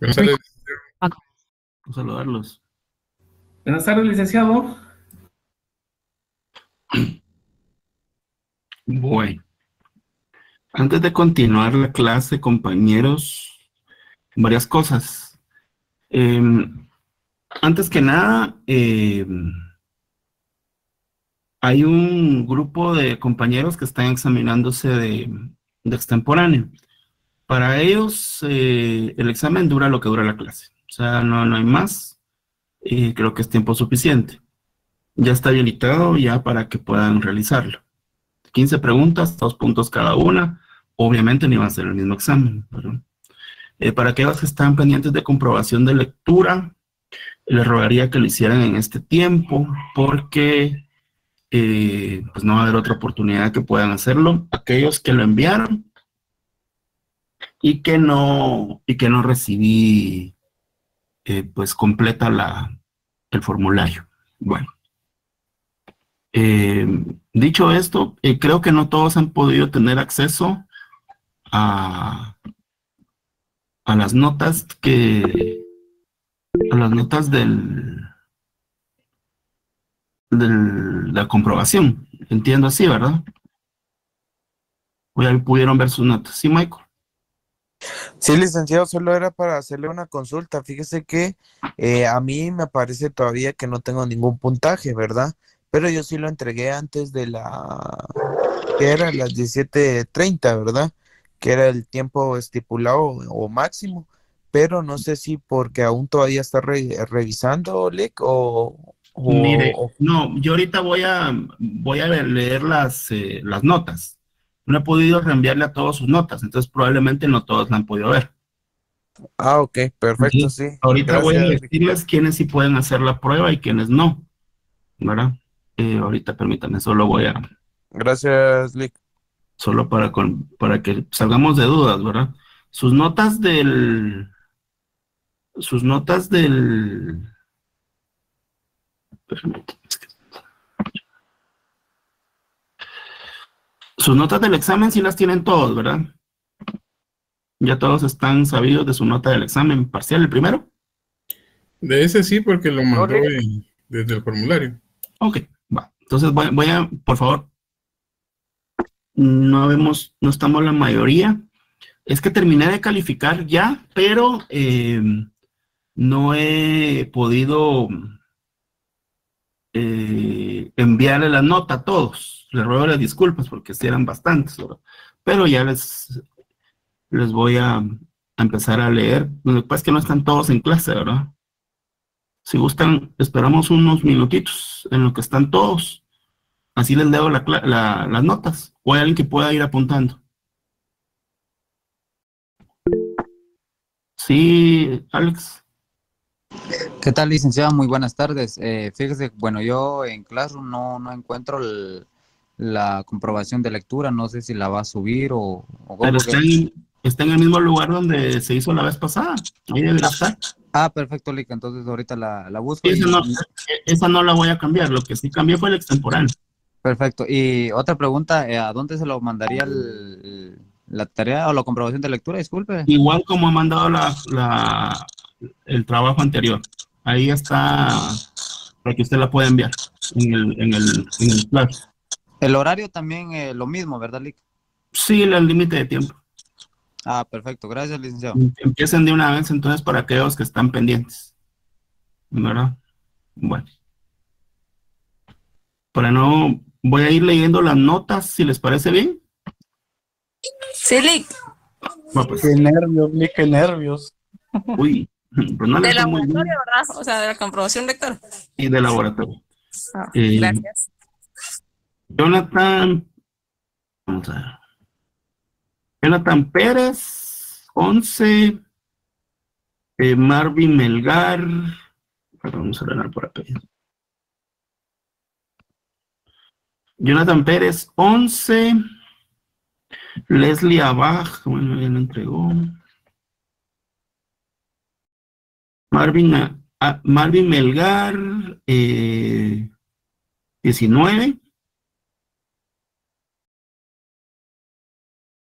Buenas tardes. Vamos a saludarlos. Buenas tardes, licenciado. Bueno, antes de continuar la clase, compañeros, varias cosas. Antes que nada, hay un grupo de compañeros que están examinándose de extemporáneo. Para ellos, el examen dura lo que dura la clase. O sea, no hay más. Y creo que es tiempo suficiente. Ya está habilitado ya para que puedan realizarlo. 15 preguntas, 2 puntos cada una. Obviamente no iba a ser el mismo examen, pero para aquellos que están pendientes de comprobación de lectura, les rogaría que lo hicieran en este tiempo, porque pues no va a haber otra oportunidad que puedan hacerlo. Aquellos que lo enviaron y que no recibí pues completa el formulario. Bueno, eh, dicho esto, creo que no todos han podido tener acceso a, a las notas a las notas de la comprobación. Entiendo así, ¿verdad? O ya pudieron ver sus notas. Sí, Michael. Sí, licenciado, solo era para hacerle una consulta. Fíjese que a mí me parece todavía que no tengo ningún puntaje, ¿verdad? Pero yo sí lo entregué antes de que era las 17:30, ¿verdad? Que era el tiempo estipulado o máximo. Pero no sé si porque aún todavía está revisando, Lick, Mire, o... no, yo ahorita voy a leer las notas. No he podido reenviarle a todos sus notas, entonces probablemente no todos la han podido ver. Ah, ok, perfecto, Sí. sí. Ahorita voy a Gracias, Lick. decirles quiénes sí pueden hacer la prueba y quiénes no, ¿verdad? Ahorita permítame, Gracias, Lick. solo para que salgamos de dudas, ¿verdad? Sus notas sus notas del, permítame, sus notas del examen sí las tienen todos, ¿verdad? Ya todos están sabidos de su nota del examen parcial, el primero. De ese sí, porque lo No, mandó Lick. desde el formulario. Ok, va. Entonces por favor, no estamos la mayoría. Es que terminé de calificar ya, pero no he podido enviarle la nota a todos. Les ruego las disculpas porque sí eran bastantes, ¿verdad? Pero ya les voy a empezar a leer. Lo que pasa es que no están todos en clase, ¿verdad? Si gustan, esperamos unos minutitos en lo que están todos. Así les leo las notas. O hay alguien que pueda ir apuntando. Sí, Alex. ¿Qué tal, licenciado? Muy buenas tardes. Fíjese, bueno, yo en Classroom no encuentro la comprobación de lectura, no sé si la va a subir o cómo, Pero porque... está en el mismo lugar donde se hizo la vez pasada. Ahí debería estar. Ah, perfecto, Lick, entonces ahorita la busco Y y esa no la voy a cambiar. Lo que sí cambié fue el extemporáneo. perfecto. Y otra pregunta, ¿a dónde se lo mandaría la tarea o la comprobación de lectura? Disculpe. Igual como he mandado el trabajo anterior. Ahí está para que usted la pueda enviar en el flash. El horario también lo mismo, ¿verdad, Lick? Sí, el límite de tiempo. Ah, perfecto, gracias, licenciado. Empiecen de una vez entonces para aquellos que están pendientes. ¿Verdad? Bueno, para no, voy a ir leyendo las notas, si les parece bien. Sí, Lick, Bueno, pues, Qué nervios, Lick, qué nervios. uy, pues no le de fue muy laboratorio, bien. ¿verdad? O sea, de la comprobación lectora. Y de laboratorio. Ah, Eh, gracias. Jonathan, vamos a ver. Jonathan Pérez, 11. Marvin Melgar, vamos a ordenar por apellido. Jonathan Pérez, 11. Leslie Abaj, bueno, ya lo entregó. Marvin Melgar, 19.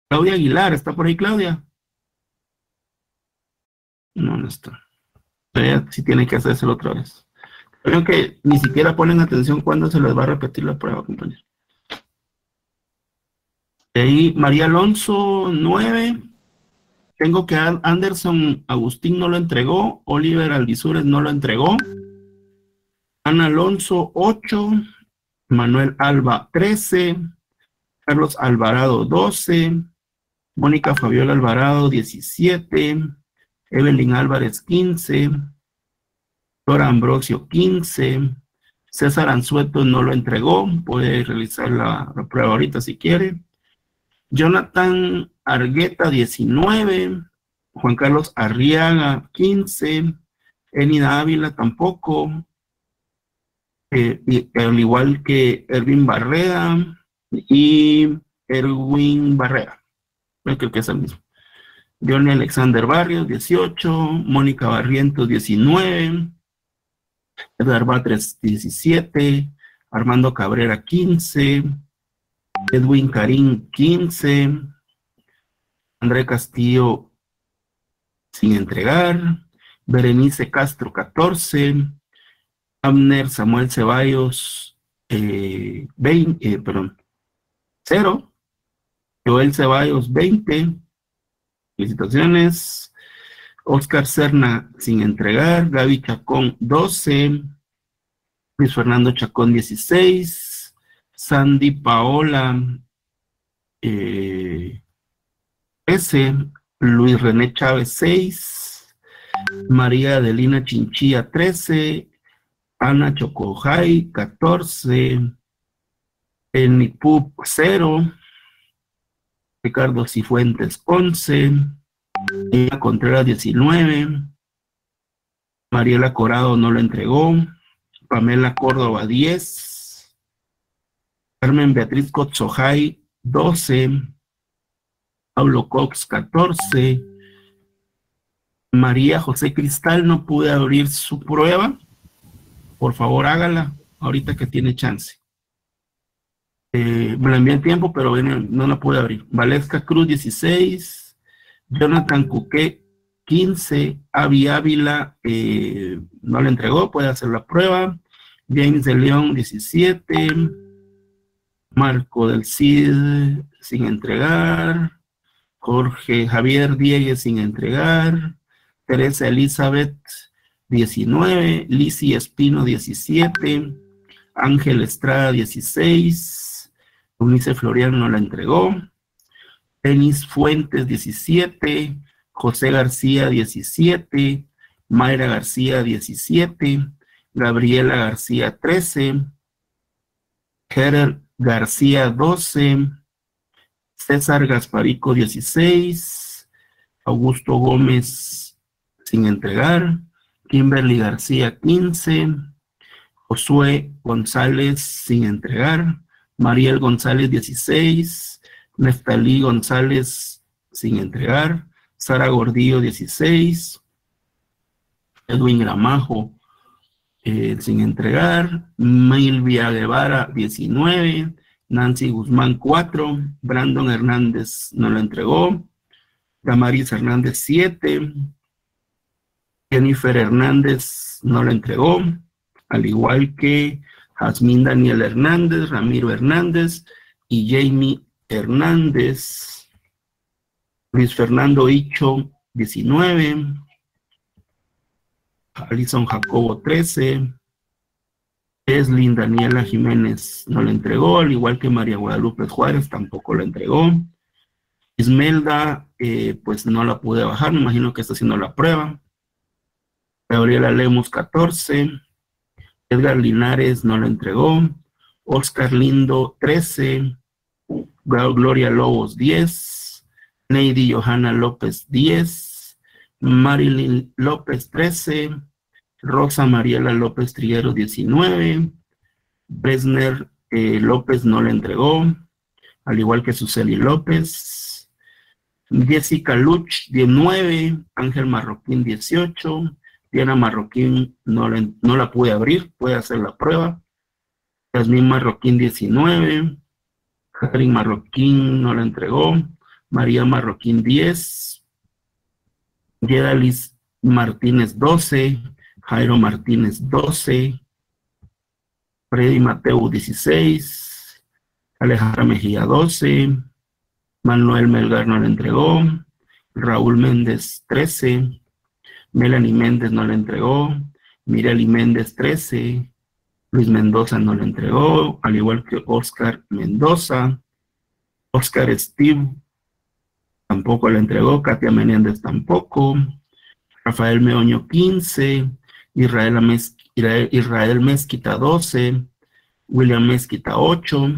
Claudia Aguilar, ¿está por ahí, Claudia? No está. Ella sí tiene que hacérselo otra vez. Creo que ni siquiera ponen atención cuando se les va a repetir la prueba, compañeros. De ahí, María Alonso, 9. Tengo que Anderson Agustín no lo entregó. Oliver Alvisures no lo entregó. Ana Alonso, 8. Manuel Alba, 13. Carlos Alvarado, 12. Mónica Fabiola Alvarado, 17. Evelyn Álvarez, 15. Dora Ambrosio, 15. César Anzueto no lo entregó. Puede realizar la prueba ahorita si quiere. Jonathan Argueta, 19. Juan Carlos Arriaga, 15. Enida Ávila tampoco. Al igual que Erwin Barrera y Erwin Barrera. Creo que es el mismo. Johnny Alexander Barrios, 18. Mónica Barrientos, 19. Edgar Batres, 17. Armando Cabrera, 15. Edwin Karim, 15. André Castillo, sin entregar. Berenice Castro, 14. Abner Samuel Ceballos, 0. Joel Ceballos, 20. Felicitaciones. Oscar Serna, sin entregar. Gaby Chacón, 12. Luis Fernando Chacón, 16. Sandy Paola, 13. Luis René Chávez, 6. María Adelina Chinchilla, 13. Ana Chocojay, 14. Enipup, 0. Ricardo Cifuentes, 11. Ella Contreras, 19. Mariela Corado no lo entregó. Pamela Córdoba, 10. Carmen Beatriz Cotzojay, 12. Pablo Cox, 14. María José Cristal, no pude abrir su prueba. Por favor, hágala ahorita que tiene chance. Me la envié en tiempo, pero no la pude abrir. Valesca Cruz, 16. Jonathan Cuqué, 15. Avi Ávila, no le entregó, puede hacer la prueba. James de León, 17. Marco del Cid, sin entregar. Jorge Javier Diegues, sin entregar. Teresa Elizabeth, 19. Lizzy Espino, 17. Ángel Estrada, 16. Eunice Floriano no la entregó. Denis Fuentes, 17. José García, 17. Mayra García, 17. Gabriela García, 13. Herer García, 12. César Gasparico, 16. Augusto Gómez, sin entregar. Kimberly García, 15. Josué González, sin entregar. Mariel González, 16. Neftalí González, sin entregar. Sara Gordillo, 16. Edwin Gramajo, sin entregar. Milvia Guevara, 19. Nancy Guzmán, 4. Brandon Hernández no lo entregó. Damaris Hernández, 7. Jennifer Hernández no lo entregó, al igual que Jazmín Daniel Hernández, Ramiro Hernández y Jamie Hernández. Luis Fernando Hicho, 19. Alison Jacobo, 13. Eslin Daniela Jiménez no le entregó, al igual que María Guadalupe Juárez tampoco la entregó. Ismelda, pues no la pude bajar, me imagino que está haciendo la prueba. Gabriela Lemos, 14. Edgar Linares no la entregó. Oscar Lindo, 13. Gloria Lobos, 10. Neidy Johanna López, 10. Marilyn López, 13. Rosa Mariela López Trigueros, 19. Bresner López no le entregó, al igual que Suseli López. Jessica Luch, 19. Ángel Marroquín, 18. Diana Marroquín no la pude abrir, puede hacer la prueba. Yasmín Marroquín, 19. Catherine Marroquín no la entregó. María Marroquín, 10. Yedalis Martínez 12, Jairo Martínez 12, Freddy Mateo 16, Alejandra Mejía 12, Manuel Melgar no le entregó, Raúl Méndez 13, Melanie Méndez no le entregó, Mireli Méndez 13, Luis Mendoza no le entregó, al igual que Oscar Mendoza, Oscar Steve tampoco le entregó, Katia Menéndez tampoco, Rafael Meoño 15, Israel Mezquita 12, William Mezquita 8,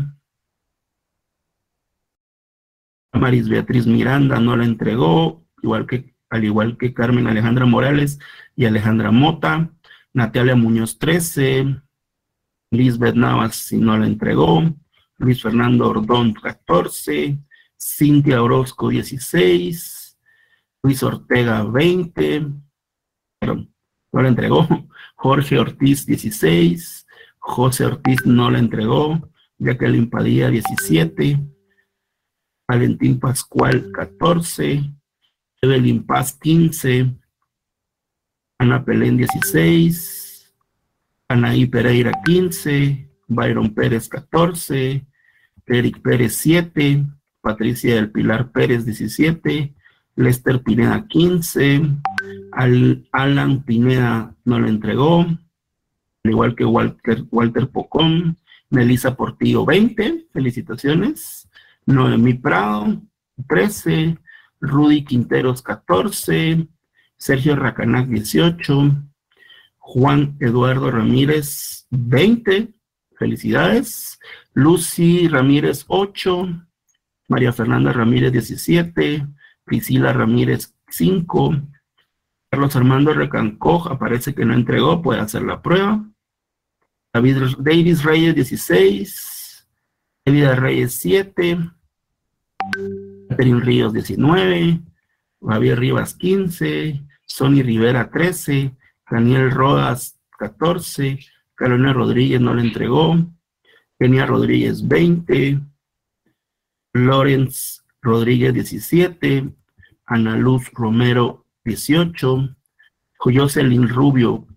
Maris Beatriz Miranda no la entregó, al igual que Carmen Alejandra Morales y Alejandra Mota, Natalia Muñoz 13, Lisbeth Navas si no la entregó, Luis Fernando Ordón 14, Cintia Orozco 16, Luis Ortega 20, pero no la entregó, Jorge Ortiz 16, José Ortiz no la entregó, Jacqueline Padilla 17, Valentín Pascual 14, Evelyn Paz 15, Ana Pelén 16, Anaí Pereira 15, Byron Pérez 14, Eric Pérez 7, Patricia del Pilar Pérez 17, Lester Pineda 15, Alan Pineda no le entregó, al igual que Walter Pocón, Melissa Portillo 20, felicitaciones, Noemí Prado 13, Rudy Quinteros 14, Sergio Racanac 18, Juan Eduardo Ramírez 20, felicidades, Lucy Ramírez 8, María Fernanda Ramírez 17, Priscila Ramírez 5, Carlos Armando Recancoj aparece que no entregó, puede hacer la prueba, Davis Reyes 16, Evida Reyes 7, Catherine Ríos 19, Javier Rivas 15, Sonny Rivera 13, Daniel Rodas 14, Carolina Rodríguez no le entregó, Kenia Rodríguez 20, Lawrence Rodríguez 17, Ana Luz Romero 18, Jocelyn Rubio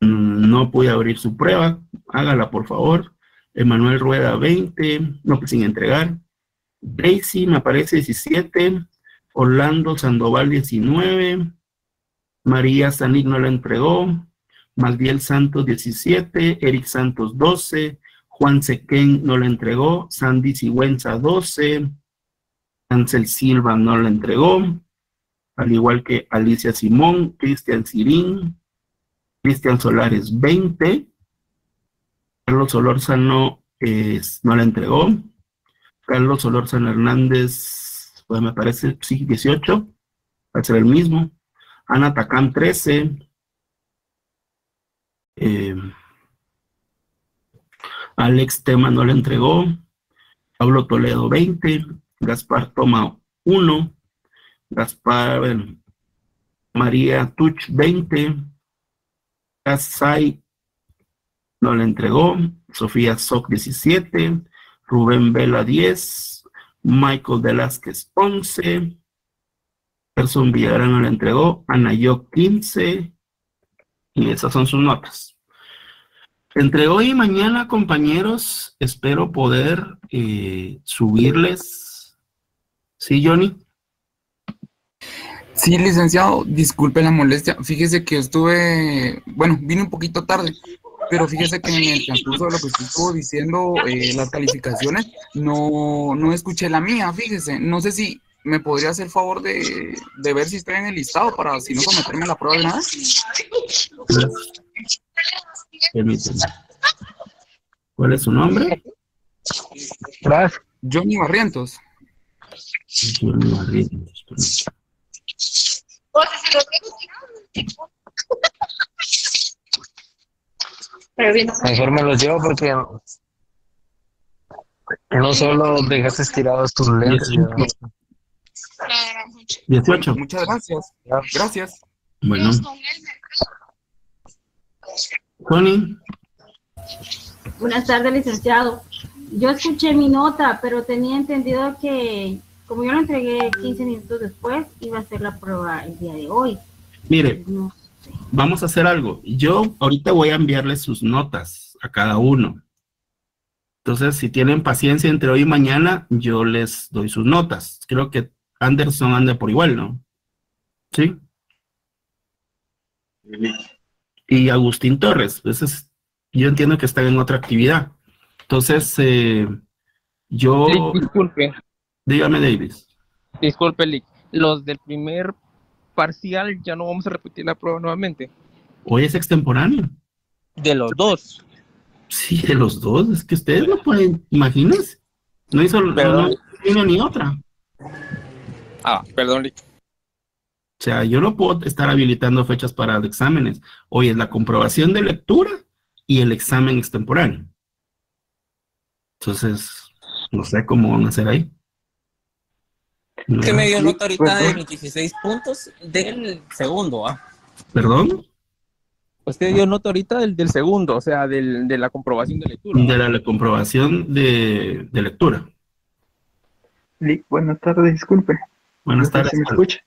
no puede abrir su prueba, hágala por favor, Emanuel Rueda 20, no, pues sin entregar, Daisy me aparece 17, Orlando Sandoval 19, María Sanic no la entregó, Magdiel Santos 17, Eric Santos 12, Juan Sequén no la entregó, Sandy Sigüenza 12, Ansel Silva no la entregó, al igual que Alicia Simón, Cristian Sirín, Cristian Solares 20, Carlos Solórzano no la entregó, Carlos Solórzano Hernández, pues me parece, sí, 18, va a ser el mismo, Ana Tacán 13, Alex Tema no le entregó, Pablo Toledo 20, Gaspar Toma 1, María Tuch 20, Casay no le entregó, Sofía Soc 17, Rubén Vela 10, Michael Velázquez 11, Gerson Villarán no le entregó, Anayo 15, y esas son sus notas. Entre hoy y mañana, compañeros, espero poder subirles. ¿Sí, Johnny? Sí, licenciado, disculpe la molestia. Fíjese que vine un poquito tarde, pero fíjese que en el transcurso de lo que usted estuvo diciendo, las calificaciones, no escuché la mía, fíjese. No sé si me podría hacer el favor de ver si estoy en el listado para, si no, someterme a la prueba de nada. Permíteme. ¿Cuál es su nombre? Johnny Barrientos. Johnny Barrientos. Mejor me los llevo porque no solo dejaste tirados tus lentes. 18. Muchas gracias. Gracias. Bueno. Tony. Buenas tardes, licenciado. Yo escuché mi nota, pero tenía entendido que, como yo la entregué 15 minutos después, iba a hacer la prueba el día de hoy. Mire, vamos a hacer algo. Yo ahorita voy a enviarles sus notas a cada uno. Entonces, si tienen paciencia entre hoy y mañana, yo les doy sus notas. Creo que Anderson anda por igual, ¿no? ¿Sí? Y Agustín Torres, yo entiendo que están en otra actividad. Entonces, yo... Lick, disculpe, Dígame, Davis. disculpe, Lick. Los del primer parcial ya no vamos a repetir la prueba nuevamente. Hoy es extemporáneo. De los dos. Sí, de los dos. Es que ustedes no pueden, imagínense. No hizo una ni otra. Perdón, Lick. O sea, yo no puedo estar habilitando fechas para exámenes. Hoy es la comprobación de lectura y el examen extemporáneo. Entonces, no sé cómo van a hacer ahí. Que me dio nota ahorita de mis 16 puntos del segundo, ¿Perdón? Usted dio nota ahorita del segundo, o sea, de la comprobación de lectura. De la comprobación de lectura. Lick, buenas tardes, disculpe. Buenas tardes. ¿Se me escucha?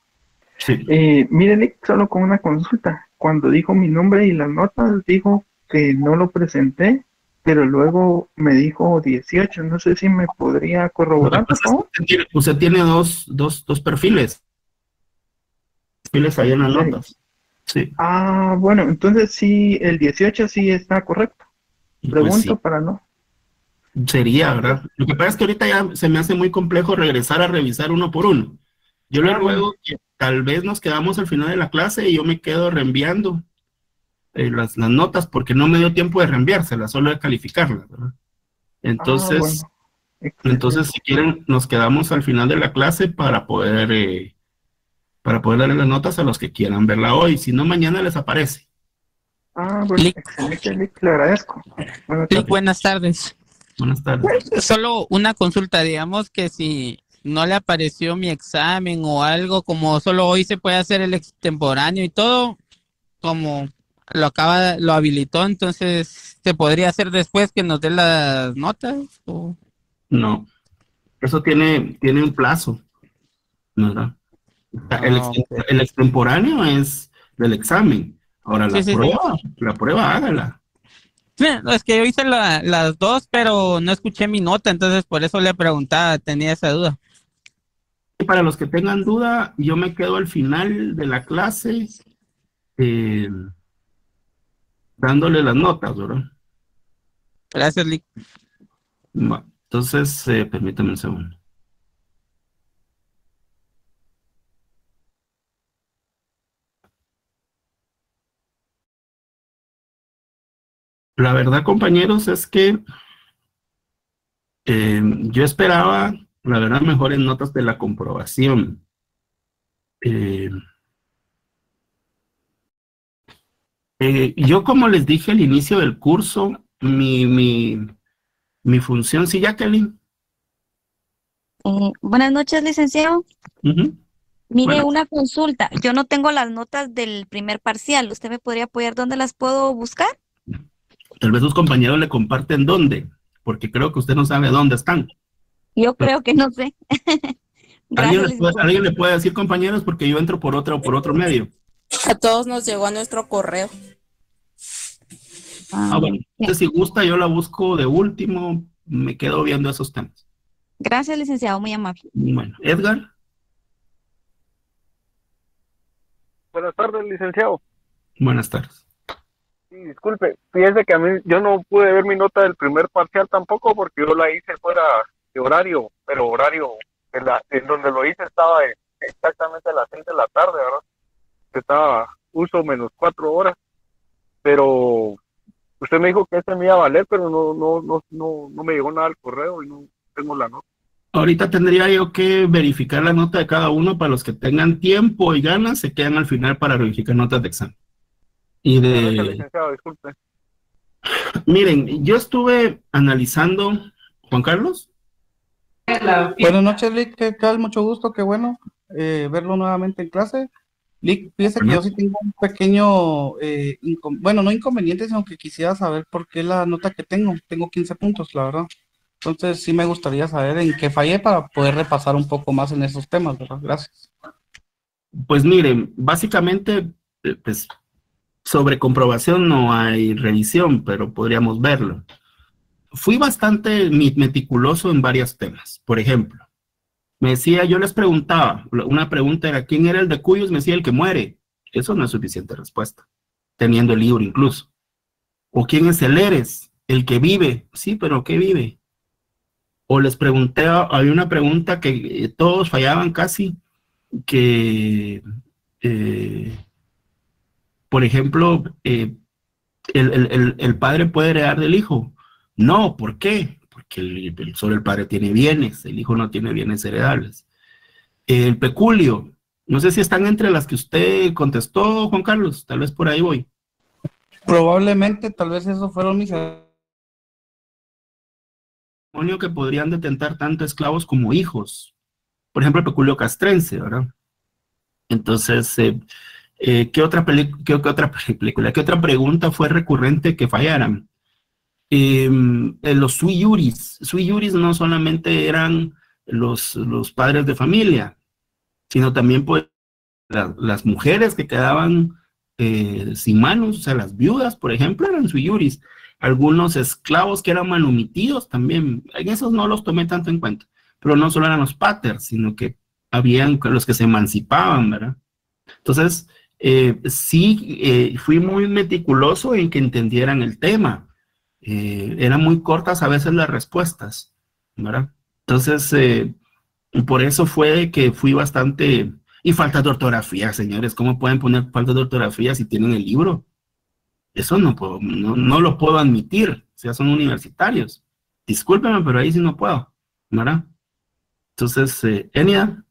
Sí. Mire, Lick, solo con una consulta. Cuando dijo mi nombre y las notas, dijo que no lo presenté, pero luego me dijo 18. No sé si me podría corroborar, por favor. Usted tiene dos perfiles. Perfiles ahí en las notas. Sí. Ah, bueno, entonces sí, el 18 sí está correcto. Pregunto Pues sí. para no. Sería, ¿verdad? Lo que pasa es que ahorita ya se me hace muy complejo regresar a revisar uno por uno. Yo le ruego que tal vez nos quedamos al final de la clase y yo me quedo reenviando las notas porque no me dio tiempo de reenviárselas, solo de calificarlas, ¿verdad? Entonces, entonces si quieren, nos quedamos al final de la clase para poder darle las notas a los que quieran verla hoy. Si no, mañana les aparece. Ah, bueno, excelente, Lick, le agradezco. Buenas tardes. Buenas tardes. Solo una consulta, digamos que si no le apareció mi examen o algo, como solo hoy se puede hacer el extemporáneo y todo, como lo habilitó, entonces ¿se podría hacer después que nos dé las notas? ¿O? No, eso tiene un plazo, ¿verdad? El extemporáneo es del examen. Ahora la prueba hágala. Sí, es que yo hice las dos, pero no escuché mi nota, entonces por eso le preguntaba, tenía esa duda. Y para los que tengan duda, yo me quedo al final de la clase dándole las notas, ¿verdad? Gracias, Lick. Entonces, permítame un segundo. La verdad, compañeros, es que yo esperaba, la verdad, mejores notas de la comprobación. Yo, como les dije al inicio del curso, mi función, sí, Jacqueline. Buenas noches, licenciado. Mire, Bueno. una consulta. Yo no tengo las notas del primer parcial. ¿Usted me podría apoyar dónde las puedo buscar? Tal vez sus compañeros le comparten dónde, porque creo que usted no sabe dónde están. Yo creo que no sé. Gracias, licenciado. ¿Alguien le puede decir, compañeros? Porque yo entro por otro medio. A todos nos llegó a nuestro correo. Bueno, entonces, si gusta, yo la busco de último, me quedo viendo esos temas. Gracias, licenciado, muy amable. Bueno, Edgar. Buenas tardes, licenciado. Buenas tardes. Sí, disculpe, fíjese que a mí yo no pude ver mi nota del primer parcial tampoco porque yo la hice fuera de horario, pero horario en donde lo hice estaba exactamente a las 6 de la tarde, ¿verdad? Estaba uso menos 4 horas, pero usted me dijo que ese me iba a valer, pero no me llegó nada al correo y no tengo la nota. Ahorita tendría yo que verificar la nota de cada uno. Para los que tengan tiempo y ganas, se quedan al final para verificar notas de examen. Y Gracias, licenciado, disculpe. Miren, yo estuve analizando, Juan Carlos. Buenas noches, Lick, ¿qué tal? Mucho gusto, qué bueno verlo nuevamente en clase. Lick, fíjese que yo sí tengo un pequeño, bueno, no inconveniente, sino que quisiera saber por qué la nota que tengo 15 puntos, la verdad. Entonces sí me gustaría saber en qué fallé para poder repasar un poco más en esos temas, ¿verdad? Gracias. Pues miren, básicamente pues sobre comprobación no hay revisión, pero podríamos verlo. Fui bastante meticuloso en varios temas. Por ejemplo, me decía, yo les preguntaba, una pregunta era, ¿quién era el de Cuyos? Me decía, el que muere. Eso no es suficiente respuesta, teniendo el libro incluso. ¿O quién es el Eres? El que vive. Sí, pero ¿qué vive? O les pregunté, había una pregunta que todos fallaban casi, que, por ejemplo, el padre puede heredar del hijo. No, ¿por qué? Porque solo el padre tiene bienes, el hijo no tiene bienes heredables. El peculio, no sé si están entre las que usted contestó, Juan Carlos, tal vez por ahí voy. Probablemente, tal vez esos fueron mis... Que podrían detentar tanto esclavos como hijos. Por ejemplo, el peculio castrense, ¿verdad? Entonces, ¿qué otra pregunta fue recurrente que fallaran? Los sui juris. Sui juris no solamente eran los padres de familia, sino también pues, las mujeres que quedaban sin manos, o sea, las viudas, por ejemplo, eran sui juris. Algunos esclavos que eran manumitidos también, en esos no los tomé tanto en cuenta, pero no solo eran los paters, sino que habían los que se emancipaban, ¿verdad? Entonces, fui muy meticuloso en que entendieran el tema. Eran muy cortas a veces las respuestas, ¿verdad? Entonces, por eso fue que fui bastante... Y faltas de ortografía, señores, ¿cómo pueden poner faltas de ortografía si tienen el libro? Eso no lo puedo admitir, o sea, son universitarios. Discúlpenme, pero ahí sí no puedo, ¿verdad? Entonces, Enia.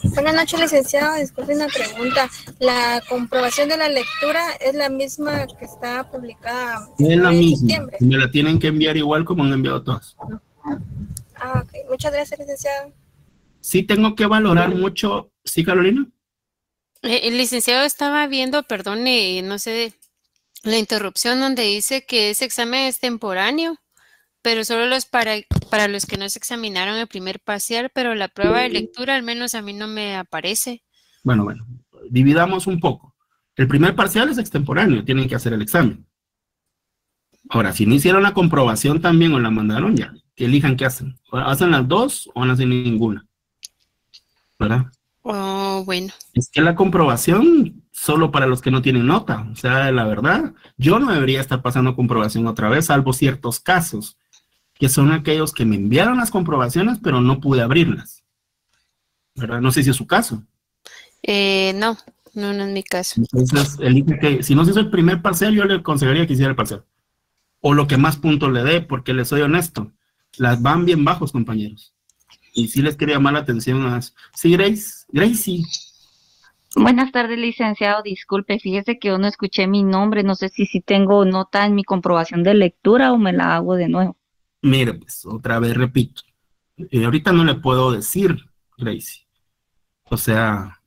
Buenas noches, licenciado. Disculpe una pregunta. ¿La comprobación de la lectura es la misma que está publicada Es la en misma, septiembre? me la tienen que enviar igual como han enviado todas. Ah, ok. Muchas gracias, licenciado. Sí tengo que valorar mucho, ¿sí, Carolina? El licenciado estaba viendo, perdone, no sé, la interrupción donde dice que ese examen es temporáneo, pero solo para los que no se examinaron el primer parcial, pero la prueba de lectura al menos a mí no me aparece. Bueno, dividamos un poco. El primer parcial es extemporáneo, tienen que hacer el examen. Ahora, si no hicieron la comprobación también o la mandaron ya, que elijan qué hacen. O hacen las dos o no hacen ninguna. ¿Verdad? Oh, bueno. Es que la comprobación solo para los que no tienen nota. O sea, la verdad, yo no debería estar pasando comprobación otra vez, salvo ciertos casos, que son aquellos que me enviaron las comprobaciones, pero no pude abrirlas. ¿Verdad? No sé si es su caso. No es mi caso. Entonces, elige que, si no se hizo el primer parcial, yo le aconsejaría que hiciera el parcial. O lo que más puntos le dé, porque les soy honesto, las van bien bajos, compañeros. Y sí les quería llamar la atención a eso. Sí, Gracie. Buenas tardes, licenciado. Disculpe, fíjese que yo no escuché mi nombre. No sé si tengo nota en mi comprobación de lectura o me la hago de nuevo. Mire, pues, otra vez repito. Ahorita no le puedo decir, Gracie. O sea,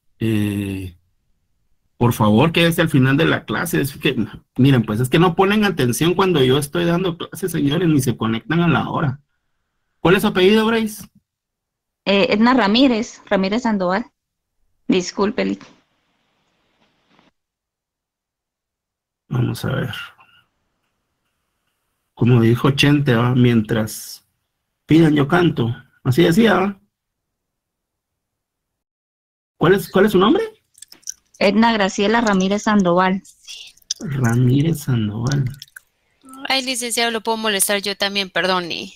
por favor, quédese al final de la clase. Es que, miren, pues, es que no ponen atención cuando yo estoy dando clases, señores, ni se conectan a la hora. ¿Cuál es su apellido, Grace? Edna Ramírez Sandoval. Disculpe. Vamos a ver. Como dijo Chente, ¿va? Mientras pidan yo canto. Así decía, ¿va? ¿Cuál es su nombre? Edna Graciela Ramírez Sandoval. Ramírez Sandoval. Ay, licenciado, lo puedo molestar yo también, perdone.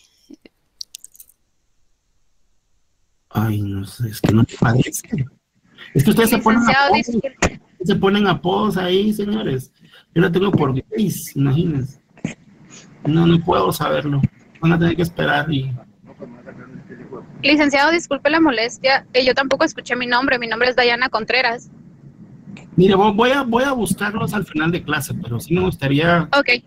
Ay, no sé, es que no me parece. Es que ustedes se ponen apodos ahí, señores. Yo lo tengo por Grace, imagínense. No puedo saberlo. Van a tener que esperar y... Licenciado, disculpe la molestia. Yo tampoco escuché mi nombre. Mi nombre es Dayana Contreras. Mire, voy a buscarlos al final de clase, pero sí me gustaría... Ok.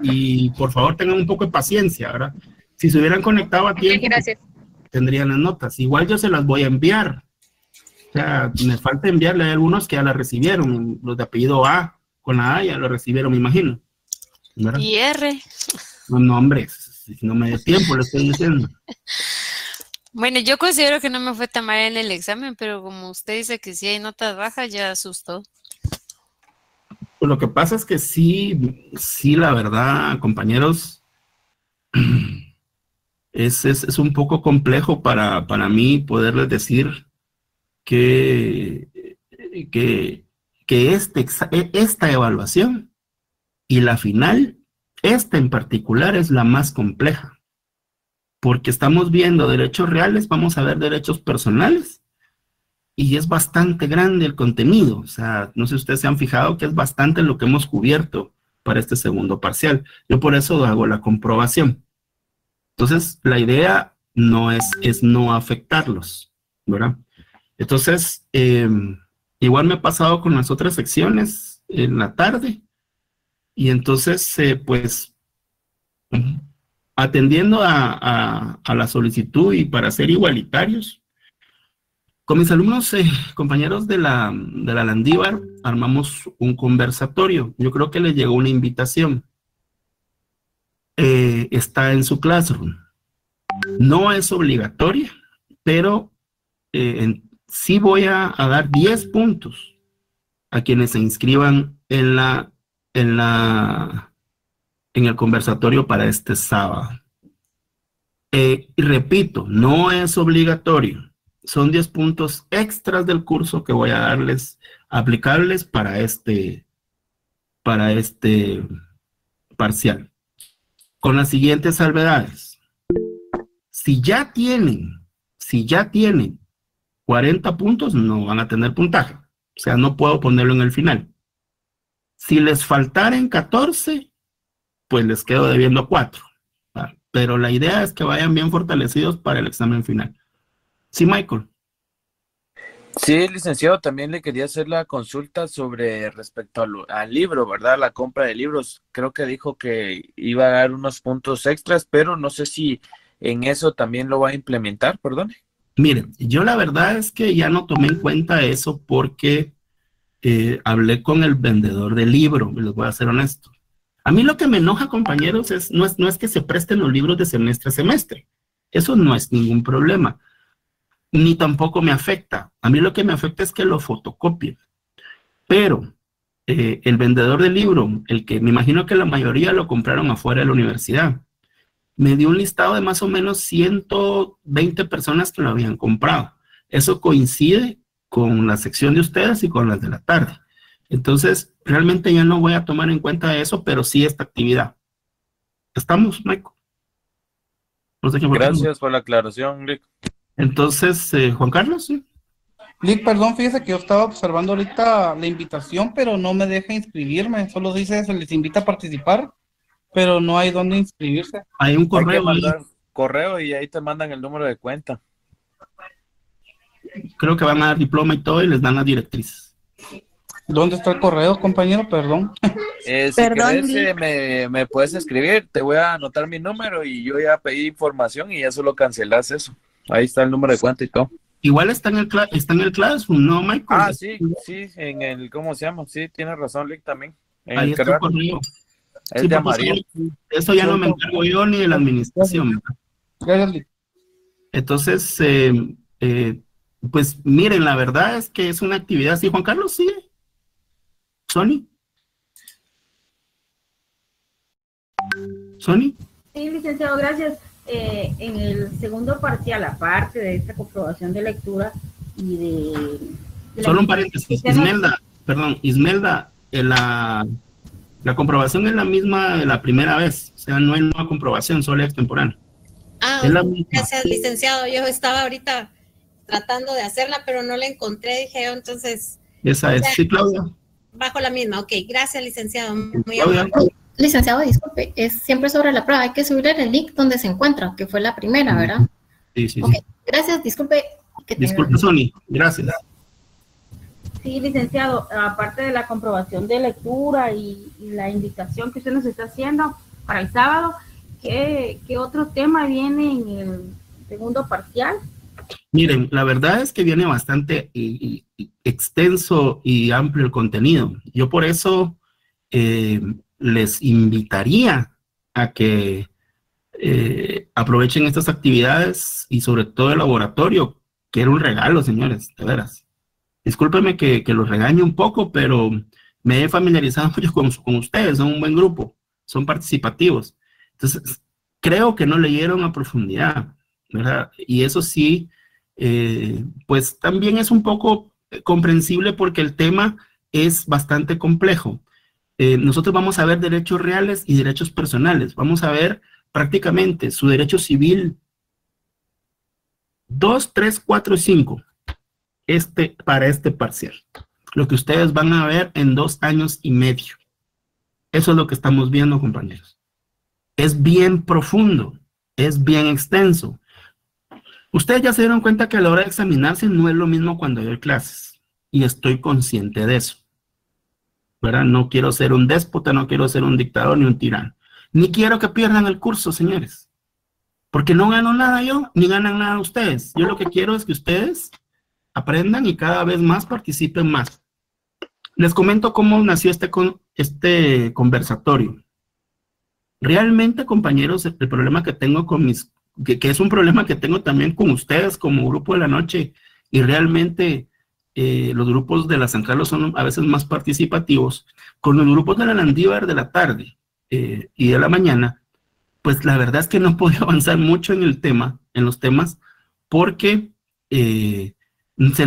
Y por favor tengan un poco de paciencia, ¿verdad? Si se hubieran conectado a tiempo, gracias. Tendrían las notas. Igual yo se las voy a enviar. O sea, me falta enviarle a algunos que ya la recibieron. Los de apellido A, con la A ya lo recibieron, me imagino. ¿Verdad? Y R. No, hombre, si no me dio tiempo, le estoy diciendo. Bueno, yo considero que no me fue tan mal en el examen, pero como usted dice que sí hay notas bajas, ya asustó. Pues lo que pasa es que sí, la verdad, compañeros, es un poco complejo para mí poderles decir que esta evaluación y la final, esta en particular, es la más compleja, porque estamos viendo derechos reales, vamos a ver derechos personales, y es bastante grande el contenido. O sea, no sé si ustedes se han fijado que es bastante lo que hemos cubierto para este segundo parcial. Yo por eso hago la comprobación. Entonces, la idea no es no afectarlos, ¿verdad? Entonces, igual me ha pasado con las otras secciones en la tarde, y entonces, pues, atendiendo a la solicitud y para ser igualitarios, con mis alumnos, compañeros de la Landívar, armamos un conversatorio. Yo creo que les llegó una invitación. Está en su Classroom. No es obligatoria, pero sí voy a dar 10 puntos a quienes se inscriban en el conversatorio para este sábado. Y repito, no es obligatorio. Son 10 puntos extras del curso que voy a darles, aplicables para este parcial. Con las siguientes salvedades. Si ya tienen 40 puntos, no van a tener puntaje. O sea, no puedo ponerlo en el final. Si les faltaran 14, pues les quedo debiendo 4. Pero la idea es que vayan bien fortalecidos para el examen final. Sí, Michael. Sí, licenciado, también le quería hacer la consulta sobre respecto al libro, ¿verdad? La compra de libros. Creo que dijo que iba a dar unos puntos extras, pero no sé si en eso también lo va a implementar, perdón. Miren, yo la verdad es que ya no tomé en cuenta eso porque hablé con el vendedor del libro, les voy a ser honesto. A mí lo que me enoja, compañeros, no es que se presten los libros de semestre a semestre. Eso no es ningún problema. Ni tampoco me afecta. A mí lo que me afecta es que lo fotocopien. Pero el vendedor del libro, el que me imagino que la mayoría lo compraron afuera de la universidad, me dio un listado de más o menos 120 personas que lo habían comprado. Eso coincide con la sección de ustedes y con las de la tarde. Entonces, realmente ya no voy a tomar en cuenta eso, pero sí esta actividad. ¿Estamos, Michael? No sé qué. Gracias por la aclaración, Rick. Entonces, Juan Carlos, ¿sí? Lick, perdón, fíjese que yo estaba observando ahorita la invitación, pero no me deja inscribirme. Solo dice, se les invita a participar, pero no hay dónde inscribirse. Hay un correo. Hay que mandar correo y ahí te mandan el número de cuenta. Creo que van a dar diploma y todo y les dan las directrices. ¿Dónde está el correo, compañero? Perdón. Si querés, me puedes escribir, te voy a anotar mi número y yo ya pedí información y ya solo cancelas eso. Ahí está el número de cuenta y todo. Igual está en el Classroom, ¿no, Michael? Ah, sí, en el, ¿cómo se llama? Sí, tienes razón, Lick, también. Ahí está el correo. Es de amarillo. Eso ya no me encargo yo ni de la administración. Gracias. Entonces, pues miren, la verdad es que es una actividad. Sí, Juan Carlos, sigue. ¿Sony? Sí, licenciado, gracias. En el segundo parcial, aparte de esta comprobación de lectura y de solo un paréntesis, Ismelda, la comprobación es la misma de la primera vez, o sea, no hay nueva comprobación, solo extemporánea. Gracias, licenciado. Yo estaba ahorita tratando de hacerla, pero no la encontré, dije yo, entonces... Esa es, sí, Claudia. Bajo la misma, ok, gracias, licenciado. Muy Claudia. Licenciado, disculpe, es siempre sobre la prueba, hay que subirle el link donde se encuentra, que fue la primera, ¿verdad? Sí. Okay. Gracias, disculpe. Disculpe, Sony, gracias. Sí, licenciado, aparte de la comprobación de lectura y la invitación que usted nos está haciendo para el sábado, ¿qué otro tema viene en el segundo parcial? Miren, la verdad es que viene bastante extenso y amplio el contenido. Yo por eso les invitaría a que aprovechen estas actividades y sobre todo el laboratorio, que era un regalo, señores, de veras. Discúlpenme que los regañe un poco, pero me he familiarizado mucho con ustedes, son un buen grupo, son participativos. Entonces, creo que no leyeron a profundidad, ¿verdad? Y eso sí, pues también es un poco comprensible porque el tema es bastante complejo. Nosotros vamos a ver derechos reales y derechos personales. Vamos a ver prácticamente su derecho civil 2, 3, 4 y 5 para este parcial. Lo que ustedes van a ver en 2 años y medio. Eso es lo que estamos viendo, compañeros. Es bien profundo, es bien extenso. Ustedes ya se dieron cuenta que a la hora de examinarse no es lo mismo cuando doy clases. Y estoy consciente de eso, ¿verdad? No quiero ser un déspota, no quiero ser un dictador ni un tirano. Ni quiero que pierdan el curso, señores. Porque no gano nada yo, ni ganan nada ustedes. Yo lo que quiero es que ustedes aprendan y cada vez más participen más. Les comento cómo nació este conversatorio. Realmente, compañeros, el problema que tengo con que es un problema que tengo también con ustedes como grupo de la noche, y realmente los grupos de la central son a veces más participativos, con los grupos de la Landívar de la tarde y de la mañana, pues la verdad es que no he podido avanzar mucho en los temas, porque se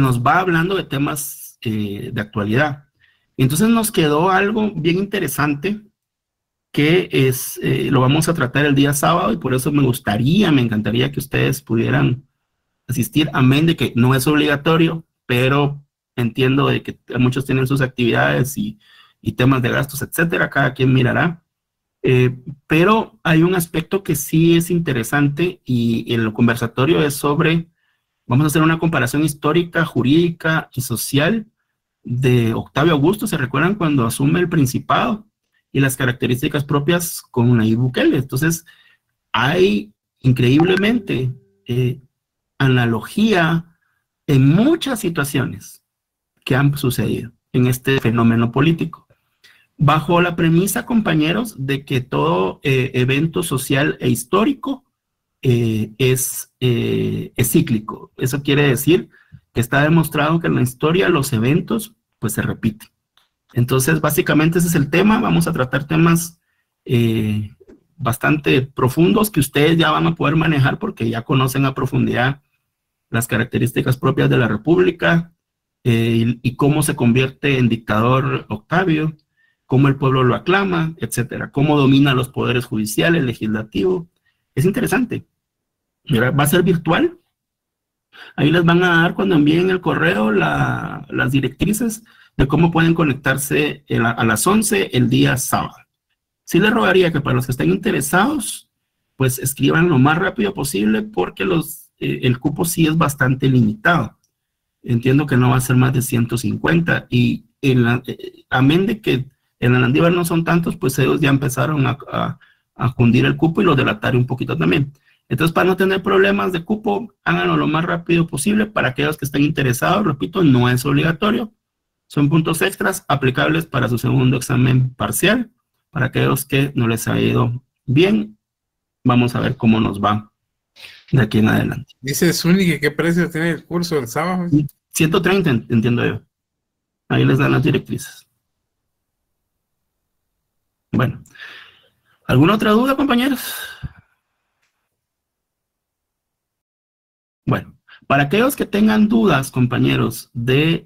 nos va hablando de temas de actualidad. Entonces nos quedó algo bien interesante que lo vamos a tratar el día sábado, y por eso me encantaría que ustedes pudieran asistir, amén de que no es obligatorio, pero entiendo de que muchos tienen sus actividades y temas de gastos, etcétera, cada quien mirará. Pero hay un aspecto que sí es interesante, y el conversatorio es sobre, vamos a hacer una comparación histórica, jurídica y social de Octavio Augusto. ¿Se recuerdan cuando asume el principado? Y las características propias con Nayib Bukele. Entonces, hay increíblemente analogía en muchas situaciones que han sucedido en este fenómeno político, bajo la premisa, compañeros, de que todo evento social e histórico es cíclico. Eso quiere decir que está demostrado que en la historia los eventos pues se repiten. Entonces, básicamente ese es el tema. Vamos a tratar temas bastante profundos que ustedes ya van a poder manejar porque ya conocen a profundidad las características propias de la República y cómo se convierte en dictador Octavio, cómo el pueblo lo aclama, etcétera, cómo domina los poderes judiciales, legislativo. Es interesante. Va a ser virtual. Ahí les van a dar, cuando envíen el correo, las directrices de cómo pueden conectarse a las 11 el día sábado. Sí les rogaría que para los que estén interesados, pues escriban lo más rápido posible, porque el cupo sí es bastante limitado. Entiendo que no va a ser más de 150, y amén de que en la Landívar no son tantos, pues ellos ya empezaron a fundir el cupo y lo delataron un poquito también. Entonces, para no tener problemas de cupo, háganlo lo más rápido posible. Para aquellos que estén interesados, repito, no es obligatorio. Son puntos extras aplicables para su segundo examen parcial. Para aquellos que no les ha ido bien, vamos a ver cómo nos va de aquí en adelante. Dice Zuni que qué precio tiene el curso del sábado. 130, entiendo yo. Ahí les dan las directrices. Bueno, ¿alguna otra duda, compañeros? Bueno, para aquellos que tengan dudas, compañeros, de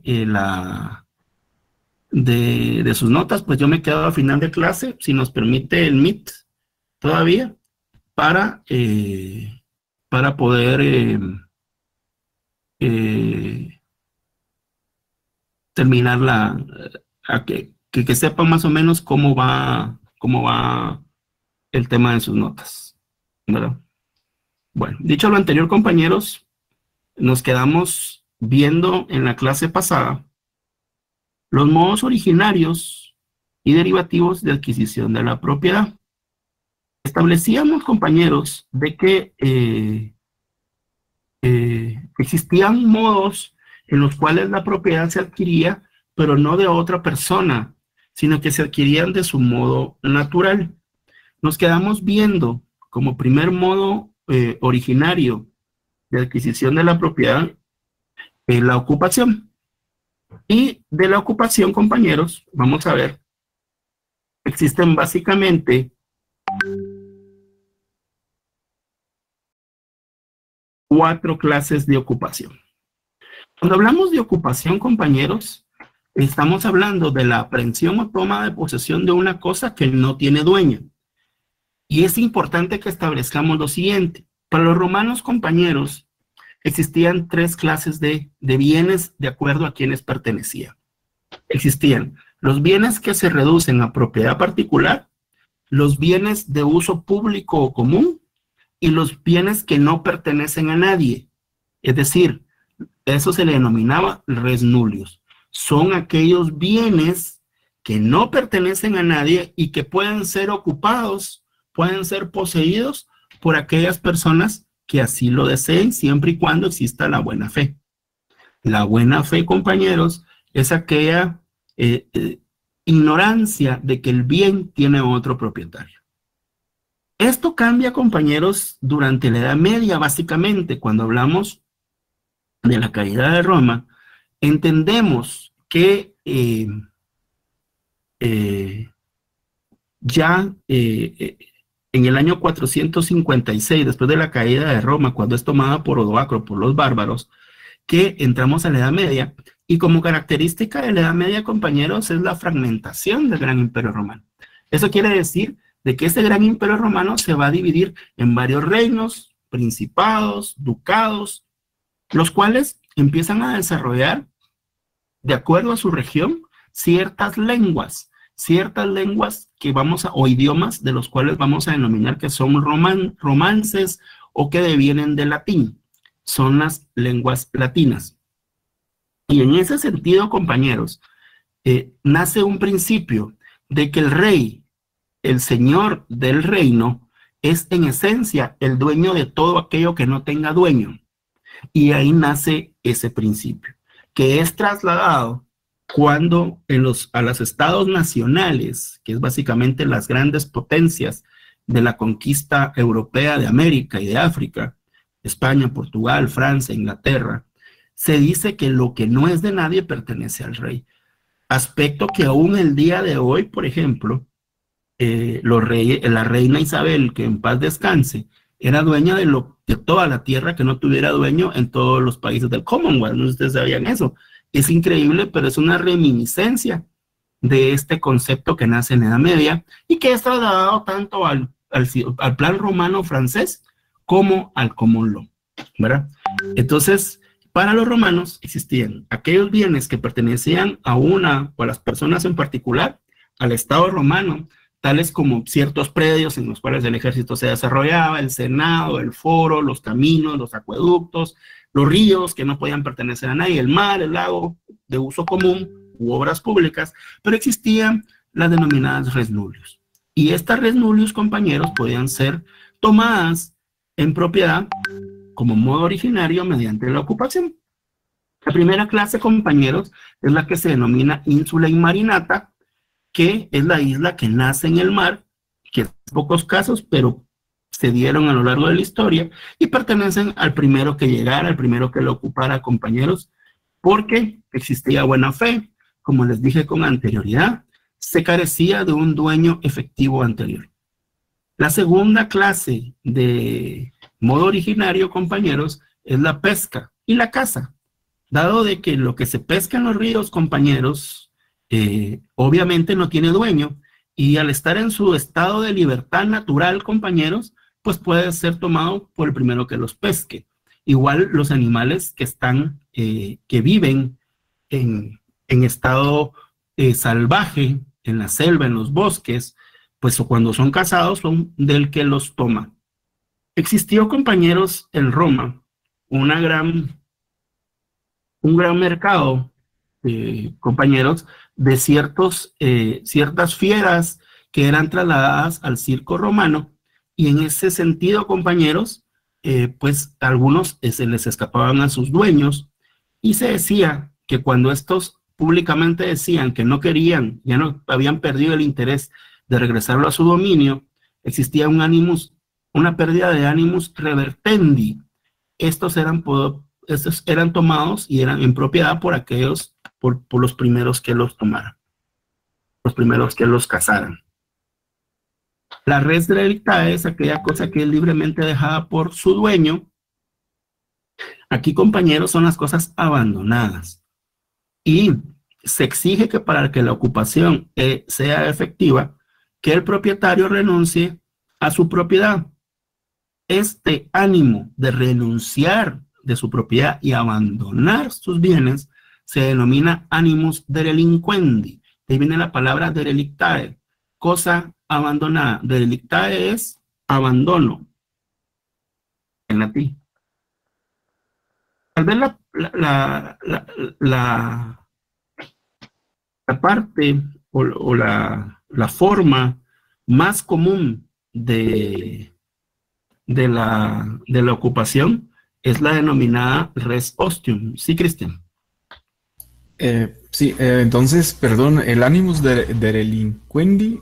sus notas, pues yo me quedo al final de clase, si nos permite el Meet todavía, para poder terminar que sepan más o menos cómo va el tema de sus notas, ¿verdad? Bueno, dicho lo anterior, compañeros, nos quedamos viendo en la clase pasada los modos originarios y derivativos de adquisición de la propiedad. Establecíamos, compañeros, de que existían modos en los cuales la propiedad se adquiría, pero no de otra persona, sino que se adquirían de su modo natural. Nos quedamos viendo como primer modo originario de adquisición de la propiedad la ocupación. Y de la ocupación, compañeros, vamos a ver, existen básicamente 4 clases de ocupación. Cuando hablamos de ocupación, compañeros, estamos hablando de la aprehensión o toma de posesión de una cosa que no tiene dueño. Y es importante que establezcamos lo siguiente. Para los romanos, compañeros, existían 3 clases de bienes de acuerdo a quienes pertenecían. Existían los bienes que se reducen a propiedad particular, los bienes de uso público o común y los bienes que no pertenecen a nadie. Es decir, eso se le denominaba res nullius. Son aquellos bienes que no pertenecen a nadie y que pueden ser ocupados, pueden ser poseídos por aquellas personas que así lo deseen, siempre y cuando exista la buena fe. La buena fe, compañeros, es aquella ignorancia de que el bien tiene otro propietario. Esto cambia, compañeros, durante la Edad Media, básicamente. Cuando hablamos de la caída de Roma, entendemos que en el año 456, después de la caída de Roma, cuando es tomada por Odoacro, por los bárbaros, que entramos a la Edad Media, y como característica de la Edad Media, compañeros, es la fragmentación del Gran Imperio Romano. Eso quiere decir de que este Gran Imperio Romano se va a dividir en varios reinos, principados, ducados, los cuales empiezan a desarrollar, de acuerdo a su región, ciertas lenguas que o idiomas de los cuales vamos a denominar que son romances o que devienen del latín. Son las lenguas latinas. Y en ese sentido, compañeros, nace un principio de que el rey, el señor del reino, es en esencia el dueño de todo aquello que no tenga dueño. Y ahí nace ese principio, que es trasladado cuando a los estados nacionales, que es básicamente las grandes potencias de la conquista europea de América y de África, España, Portugal, Francia, Inglaterra, se dice que lo que no es de nadie pertenece al rey. Aspecto que aún el día de hoy, por ejemplo, la reina Isabel, que en paz descanse, era dueña de toda la tierra que no tuviera dueño en todos los países del Commonwealth. No sé si ustedes sabían eso. Es increíble, pero es una reminiscencia de este concepto que nace en la Edad Media y que es trasladado tanto al plan romano francés como al common law, ¿verdad? Entonces, para los romanos existían aquellos bienes que pertenecían a una o a las personas en particular, al Estado romano, tales como ciertos predios en los cuales el ejército se desarrollaba, el senado, el foro, los caminos, los acueductos, los ríos que no podían pertenecer a nadie, el mar, el lago de uso común u obras públicas, pero existían las denominadas res nullius. Y estas res nullius, compañeros, podían ser tomadas en propiedad como modo originario mediante la ocupación. La primera clase, compañeros, es la que se denomina insula inmarinata, que es la isla que nace en el mar, que en pocos casos, pero se dieron a lo largo de la historia, y pertenecen al primero que llegara, al primero que lo ocupara, compañeros, porque existía buena fe, como les dije con anterioridad, se carecía de un dueño efectivo anterior. La segunda clase de modo originario, compañeros, es la pesca y la caza, dado de que lo que se pesca en los ríos, compañeros, obviamente no tiene dueño, y al estar en su estado de libertad natural, compañeros, pues puede ser tomado por el primero que los pesque. Igual los animales que están, que viven en estado salvaje, en la selva, en los bosques, pues cuando son cazados son del que los toma. Existió, compañeros, en Roma un gran mercado, compañeros, de ciertas fieras que eran trasladadas al circo romano, y en ese sentido, compañeros, pues algunos se les escapaban a sus dueños, y se decía que cuando estos públicamente decían que no querían, ya no habían perdido el interés de regresarlo a su dominio, existía un animus una pérdida de animus revertendi. Estos eran tomados y eran en propiedad por aquellos, por los primeros que los tomaran, los primeros que los cazaran. La res delictae es aquella cosa que es libremente dejada por su dueño. Aquí, compañeros, son las cosas abandonadas. Y se exige que para que la ocupación sea efectiva, que el propietario renuncie a su propiedad. Este ánimo de renunciar de su propiedad y abandonar sus bienes se denomina animus derelinquendi. De ahí viene la palabra derelictae, cosa abandonada. Derelictae es abandono en latín. Tal vez la parte o la forma más común de la ocupación es la denominada res ostium. Sí, Cristian. Sí, entonces, perdón, el animus derelinquendi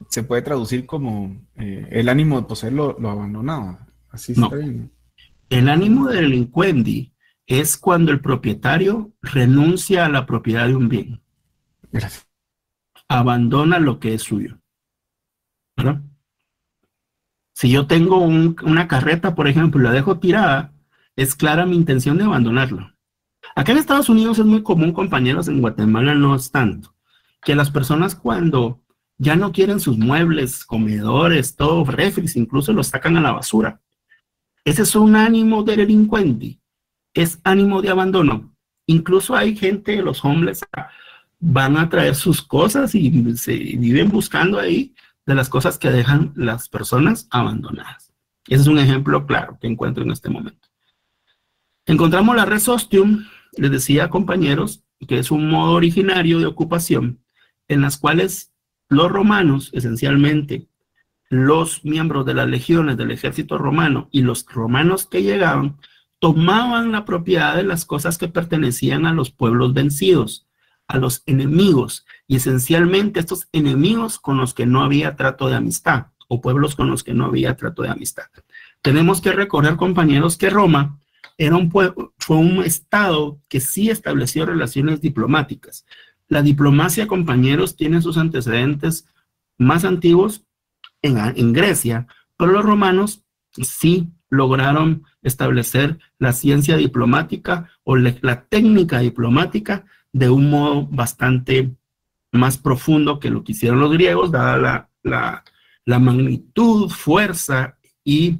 se puede traducir como el ánimo de poseer lo abandonado. Así está bien. El ánimo derelinquendi es cuando el propietario renuncia a la propiedad de un bien. Gracias. Abandona lo que es suyo. ¿Verdad? Si yo tengo una carreta, por ejemplo, y la dejo tirada, es clara mi intención de abandonarlo. Acá en Estados Unidos es muy común, compañeros, en Guatemala no es tanto, que las personas cuando ya no quieren sus muebles, comedores, todo, refris, incluso los sacan a la basura. Ese es un ánimo de delincuente, es ánimo de abandono. Incluso hay gente, los homeless, van a traer sus cosas y se viven buscando ahí de las cosas que dejan las personas abandonadas. Ese es un ejemplo claro que encuentro en este momento. Encontramos la res ostium, les decía, compañeros, que es un modo originario de ocupación en las cuales los romanos, esencialmente los miembros de las legiones del ejército romano y los romanos que llegaban, tomaban la propiedad de las cosas que pertenecían a los pueblos vencidos, a los enemigos, y esencialmente estos enemigos con los que no había trato de amistad, o pueblos con los que no había trato de amistad. Tenemos que recordar, compañeros, que Roma era fue un estado que sí estableció relaciones diplomáticas. La diplomacia, compañeros, tiene sus antecedentes más antiguos en Grecia, pero los romanos sí lograron establecer la ciencia diplomática o la técnica diplomática de un modo bastante más profundo que lo que hicieron los griegos, dada la magnitud, fuerza y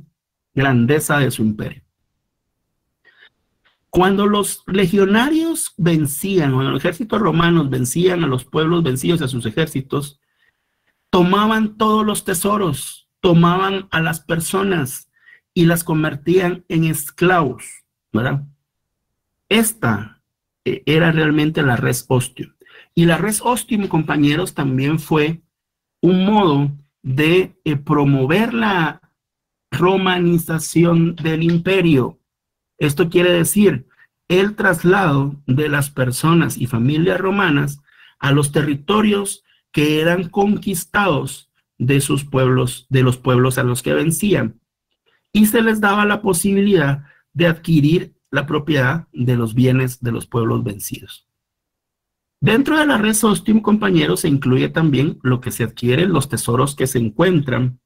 grandeza de su imperio. Cuando los legionarios vencían, o los ejércitos romanos vencían a los pueblos vencidos, a sus ejércitos, tomaban todos los tesoros, tomaban a las personas y las convertían en esclavos, ¿verdad? Esta era realmente la res ostium. Y la res ostium, compañeros, también fue un modo de promover la romanización del imperio. Esto quiere decir el traslado de las personas y familias romanas a los territorios que eran conquistados de sus pueblos, de los pueblos a los que vencían, y se les daba la posibilidad de adquirir la propiedad de los bienes de los pueblos vencidos. Dentro de la res ostium, compañeros, se incluye también lo que se adquiere, los tesoros que se encuentran.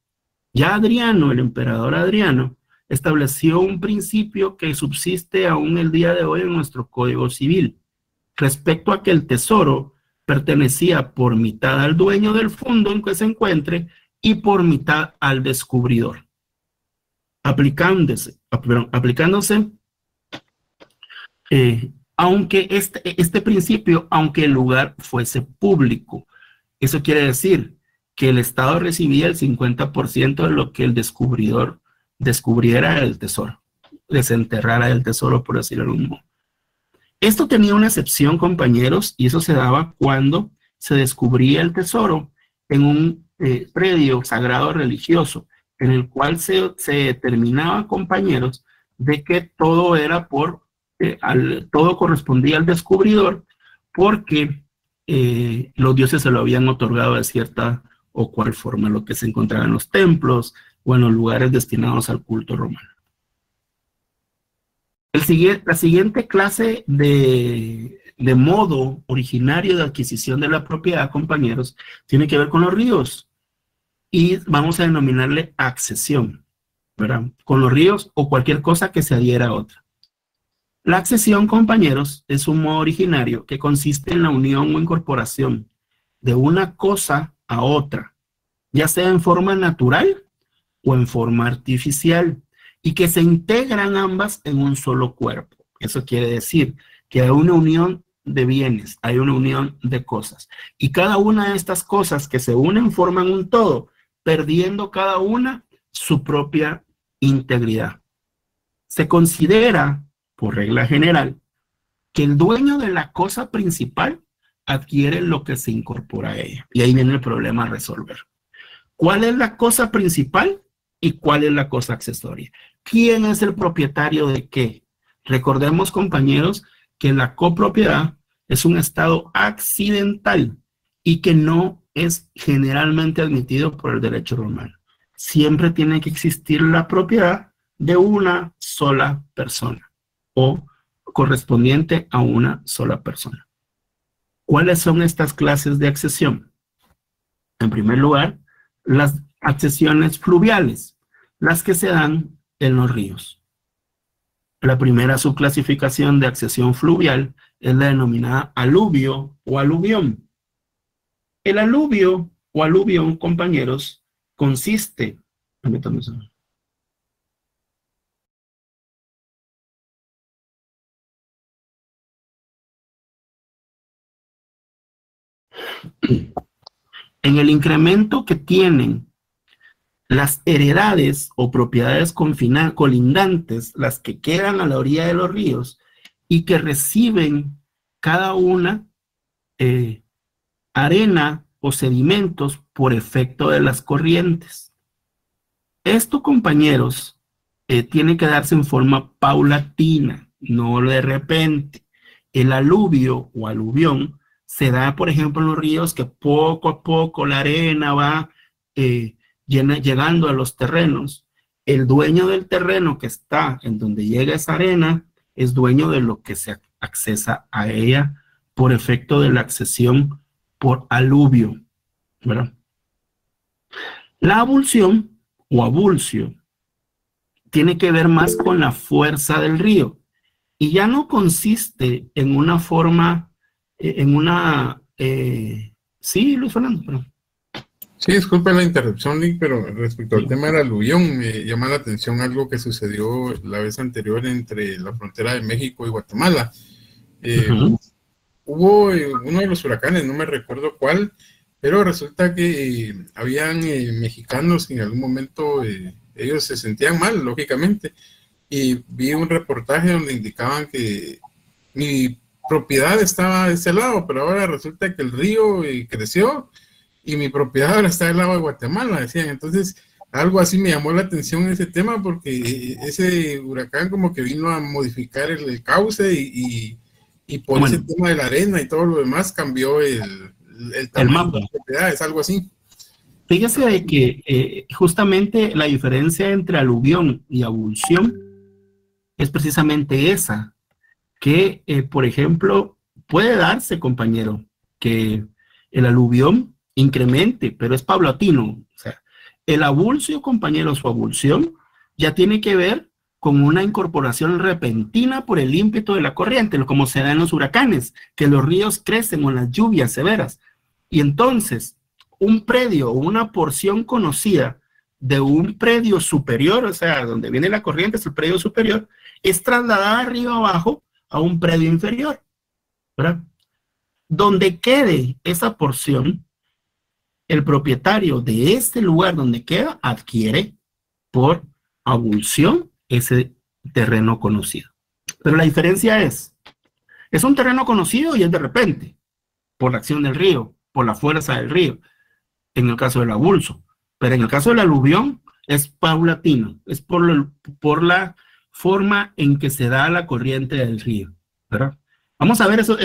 Ya Adriano, el emperador Adriano, estableció un principio que subsiste aún el día de hoy en nuestro Código Civil, respecto a que el tesoro pertenecía por mitad al dueño del fondo en que se encuentre y por mitad al descubridor. Aplicándose, aunque este principio, aunque el lugar fuese público, eso quiere decir que el Estado recibía el 50% de lo que el descubridor descubriera el tesoro, desenterrara el tesoro, por decirlo de algún modo. Esto tenía una excepción, compañeros, y eso se daba cuando se descubría el tesoro en un predio sagrado religioso, en el cual se determinaba, compañeros, de que todo era todo correspondía al descubridor, porque los dioses se lo habían otorgado de cierta o cual forma, lo que se encontraba en los templos, o en los lugares destinados al culto romano. La siguiente clase de modo originario de adquisición de la propiedad, compañeros, tiene que ver con los ríos. Y vamos a denominarle accesión, ¿verdad? Con los ríos o cualquier cosa que se adhiera a otra. La accesión, compañeros, es un modo originario que consiste en la unión o incorporación de una cosa a otra, ya sea en forma natural o en forma artificial, y que se integran ambas en un solo cuerpo. Eso quiere decir que hay una unión de bienes, hay una unión de cosas, y cada una de estas cosas que se unen forman un todo, perdiendo cada una su propia integridad. Se considera, por regla general, que el dueño de la cosa principal adquiere lo que se incorpora a ella. Y ahí viene el problema a resolver. ¿Cuál es la cosa principal y cuál es la cosa accesoria? ¿Quién es el propietario de qué? Recordemos, compañeros, que la copropiedad es un estado accidental y que no es generalmente admitido por el derecho romano. Siempre tiene que existir la propiedad de una sola persona o correspondiente a una sola persona. ¿Cuáles son estas clases de accesión? En primer lugar, las accesiones fluviales, las que se dan en los ríos. La primera subclasificación de accesión fluvial es la denominada aluvio o aluvión. El aluvio o aluvión, compañeros, consiste, en el incremento que tienen las heredades o propiedades colindantes, las que quedan a la orilla de los ríos y que reciben cada una arena o sedimentos por efecto de las corrientes. Esto, compañeros, tiene que darse en forma paulatina, no de repente. El aluvio o aluvión se da, por ejemplo, en los ríos, que poco a poco la arena va llegando a los terrenos. El dueño del terreno que está en donde llega esa arena es dueño de lo que se accesa a ella por efecto de la accesión por aluvio, ¿verdad? La avulsión o avulsio tiene que ver más con la fuerza del río y ya no consiste en una forma, sí, Luis Fernando, pero... Sí, disculpe la interrupción, Lick, pero respecto al tema del aluvión, me llama la atención algo que sucedió la vez anterior entre la frontera de México y Guatemala. Hubo uno de los huracanes, no me recuerdo cuál, pero resulta que habían mexicanos que en algún momento ellos se sentían mal, lógicamente, y vi un reportaje donde indicaban que mi propiedad estaba de ese lado, pero ahora resulta que el río creció y mi propiedad ahora está del lado de Guatemala, decían. Entonces, algo así me llamó la atención ese tema, porque ese huracán como que vino a modificar el cauce y por ese tema de la arena y todo lo demás cambió el tamaño de la propiedad, es algo así. Fíjese de que justamente la diferencia entre aluvión y avulsión es precisamente esa, que por ejemplo puede darse, compañero, que el aluvión incremente, pero es paulatino. O sea, el avulsio, compañeros, o avulsión ya tiene que ver con una incorporación repentina por el ímpetu de la corriente, como se da en los huracanes, que los ríos crecen con las lluvias severas. Y entonces, un predio o una porción conocida de un predio superior, o sea, donde viene la corriente, es el predio superior, es trasladada arriba abajo a un predio inferior, ¿verdad? Donde quede esa porción, el propietario de este lugar donde queda adquiere por avulsión ese terreno conocido. Pero la diferencia es un terreno conocido y es de repente, por la acción del río, por la fuerza del río, en el caso del avulso. Pero en el caso del aluvión es paulatino, es por la forma en que se da la corriente del río, ¿verdad? Vamos a ver eso.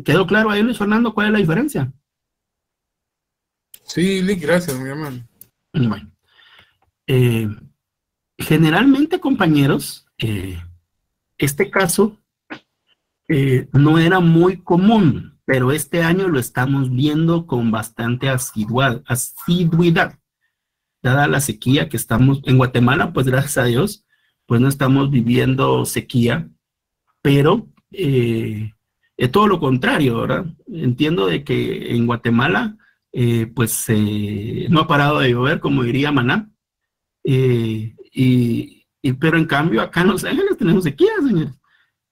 ¿Quedó claro ahí, Luis Fernando, cuál es la diferencia? Sí, Lick, gracias, mi hermano. Bueno. Generalmente, compañeros, este caso no era muy común, pero este año lo estamos viendo con bastante asiduidad, dada la sequía que estamos en Guatemala. Pues gracias a Dios, pues no estamos viviendo sequía, pero es todo lo contrario, ¿verdad? Entiendo de que en Guatemala pues no ha parado de llover, como diría Maná, pero en cambio acá en Los Ángeles tenemos sequía, señores.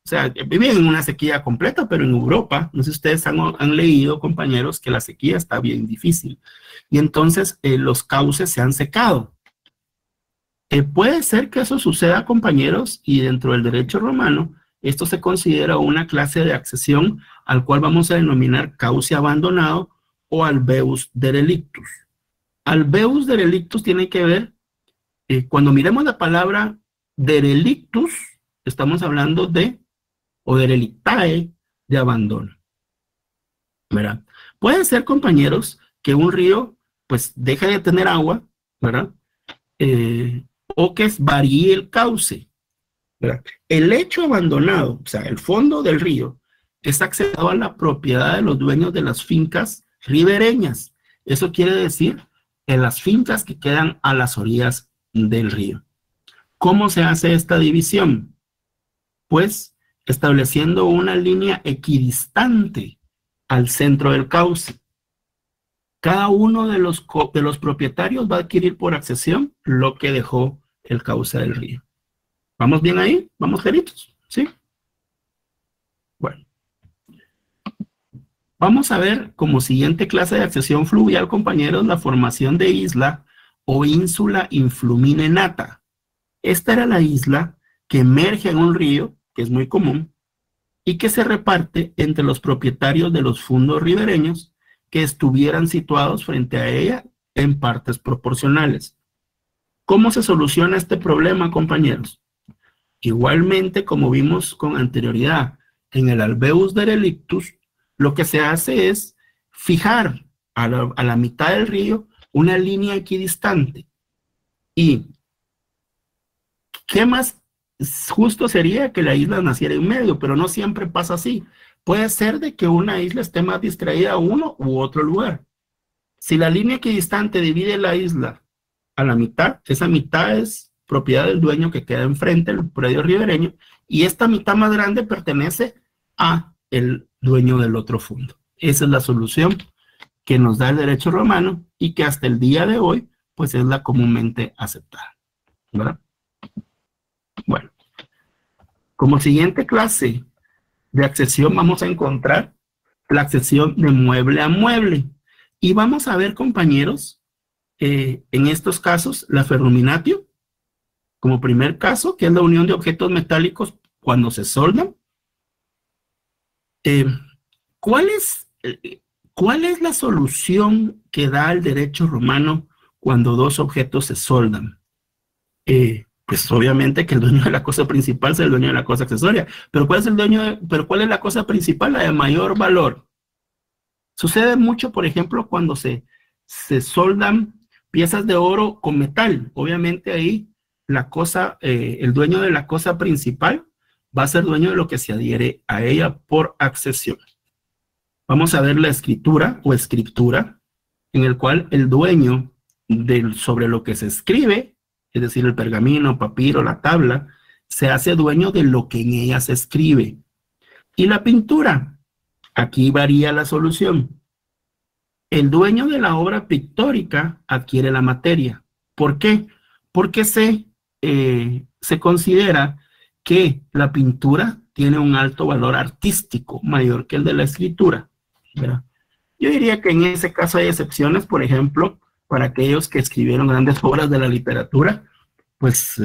O sea, viven en una sequía completa, pero en Europa, no sé si ustedes han leído, compañeros, que la sequía está bien difícil. Y entonces los cauces se han secado. Puede ser que eso suceda, compañeros, y dentro del derecho romano, esto se considera una clase de accesión al cual vamos a denominar cauce abandonado o alveus derelictus. Alveus derelictus tiene que ver, cuando miremos la palabra derelictus, estamos hablando de, o derelictae, de abandono. ¿Verdad? Puede ser, compañeros, que un río pues deje de tener agua, ¿verdad? O que varíe el cauce, ¿verdad? El lecho abandonado, o sea, el fondo del río, es accedido a la propiedad de los dueños de las fincas ribereñas. Eso quiere decir en las fincas que quedan a las orillas del río. ¿Cómo se hace esta división? Pues estableciendo una línea equidistante al centro del cauce. Cada uno de los propietarios va a adquirir por accesión lo que dejó el cauce del río. ¿Vamos bien ahí? ¿Vamos claritos? ¿Sí? Bueno. Vamos a ver como siguiente clase de accesión fluvial, compañeros, la formación de isla o ínsula influminenata. Esta era la isla que emerge en un río, que es muy común, y que se reparte entre los propietarios de los fondos ribereños que estuvieran situados frente a ella en partes proporcionales. ¿Cómo se soluciona este problema, compañeros? Igualmente, como vimos con anterioridad en el alveus derelictus, lo que se hace es fijar a la mitad del río una línea equidistante. ¿Y qué más justo sería que la isla naciera en medio? Pero no siempre pasa así. Puede ser de que una isla esté más distraída a uno u otro lugar. Si la línea equidistante divide la isla a la mitad, esa mitad es propiedad del dueño que queda enfrente, el predio ribereño, y esta mitad más grande pertenece a el dueño del otro fondo. Esa es la solución que nos da el derecho romano y que hasta el día de hoy pues es la comúnmente aceptada, ¿verdad? Bueno, como siguiente clase de accesión vamos a encontrar la accesión de mueble a mueble. Y vamos a ver, compañeros, en estos casos, la ferruminatio, como primer caso, que es la unión de objetos metálicos cuando se soldan. ¿Cuál es la solución que da el derecho romano cuando dos objetos se soldan? Pues obviamente que el dueño de la cosa principal sea el dueño de la cosa accesoria. Pero ¿cuál es la cosa principal? La de mayor valor. Sucede mucho, por ejemplo, cuando se soldan piezas de oro con metal. Obviamente ahí el dueño de la cosa principal va a ser dueño de lo que se adhiere a ella por accesión. Vamos a ver la escritura o escritura, en el cual el dueño sobre lo que se escribe, es decir, el pergamino, papiro, la tabla, se hace dueño de lo que en ella se escribe. Y la pintura, aquí varía la solución. El dueño de la obra pictórica adquiere la materia. ¿Por qué? Porque se considera que la pintura tiene un alto valor artístico, mayor que el de la escritura, ¿verdad? Yo diría que en ese caso hay excepciones, por ejemplo, para aquellos que escribieron grandes obras de la literatura, pues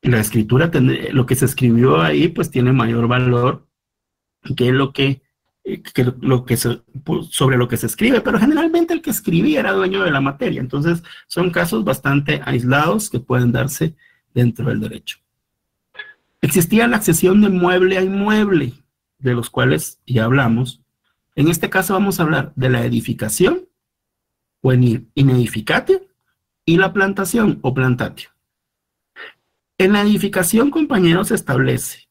la escritura, lo que se escribió ahí, pues tiene mayor valor que sobre lo que se escribe, pero generalmente el que escribía era dueño de la materia. Entonces son casos bastante aislados que pueden darse dentro del derecho. Existía la accesión de mueble a inmueble, de los cuales ya hablamos. En este caso vamos a hablar de la edificación o in edificatio y la plantación o plantatio. En la edificación, compañeros, se establece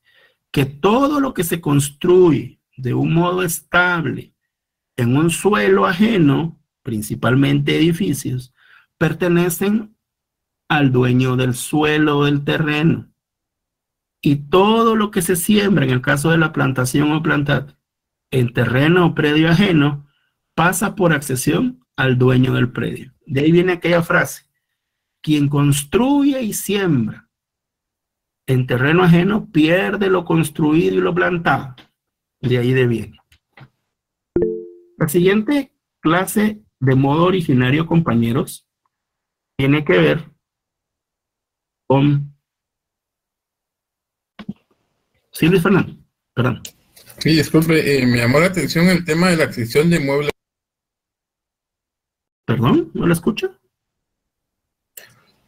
que todo lo que se construye de un modo estable en un suelo ajeno, principalmente edificios, pertenecen al dueño del suelo o del terreno. Y todo lo que se siembra, en el caso de la plantación o plantatio, en terreno o predio ajeno, pasa por accesión al dueño del predio. De ahí viene aquella frase: quien construye y siembra en terreno ajeno pierde lo construido y lo plantado. De ahí viene. La siguiente clase de modo originario, compañeros, tiene que ver con... Sí, Luis Fernando, perdón. Sí, disculpe, me llamó la atención el tema de la adquisición de muebles. ¿Perdón? ¿No lo escucho?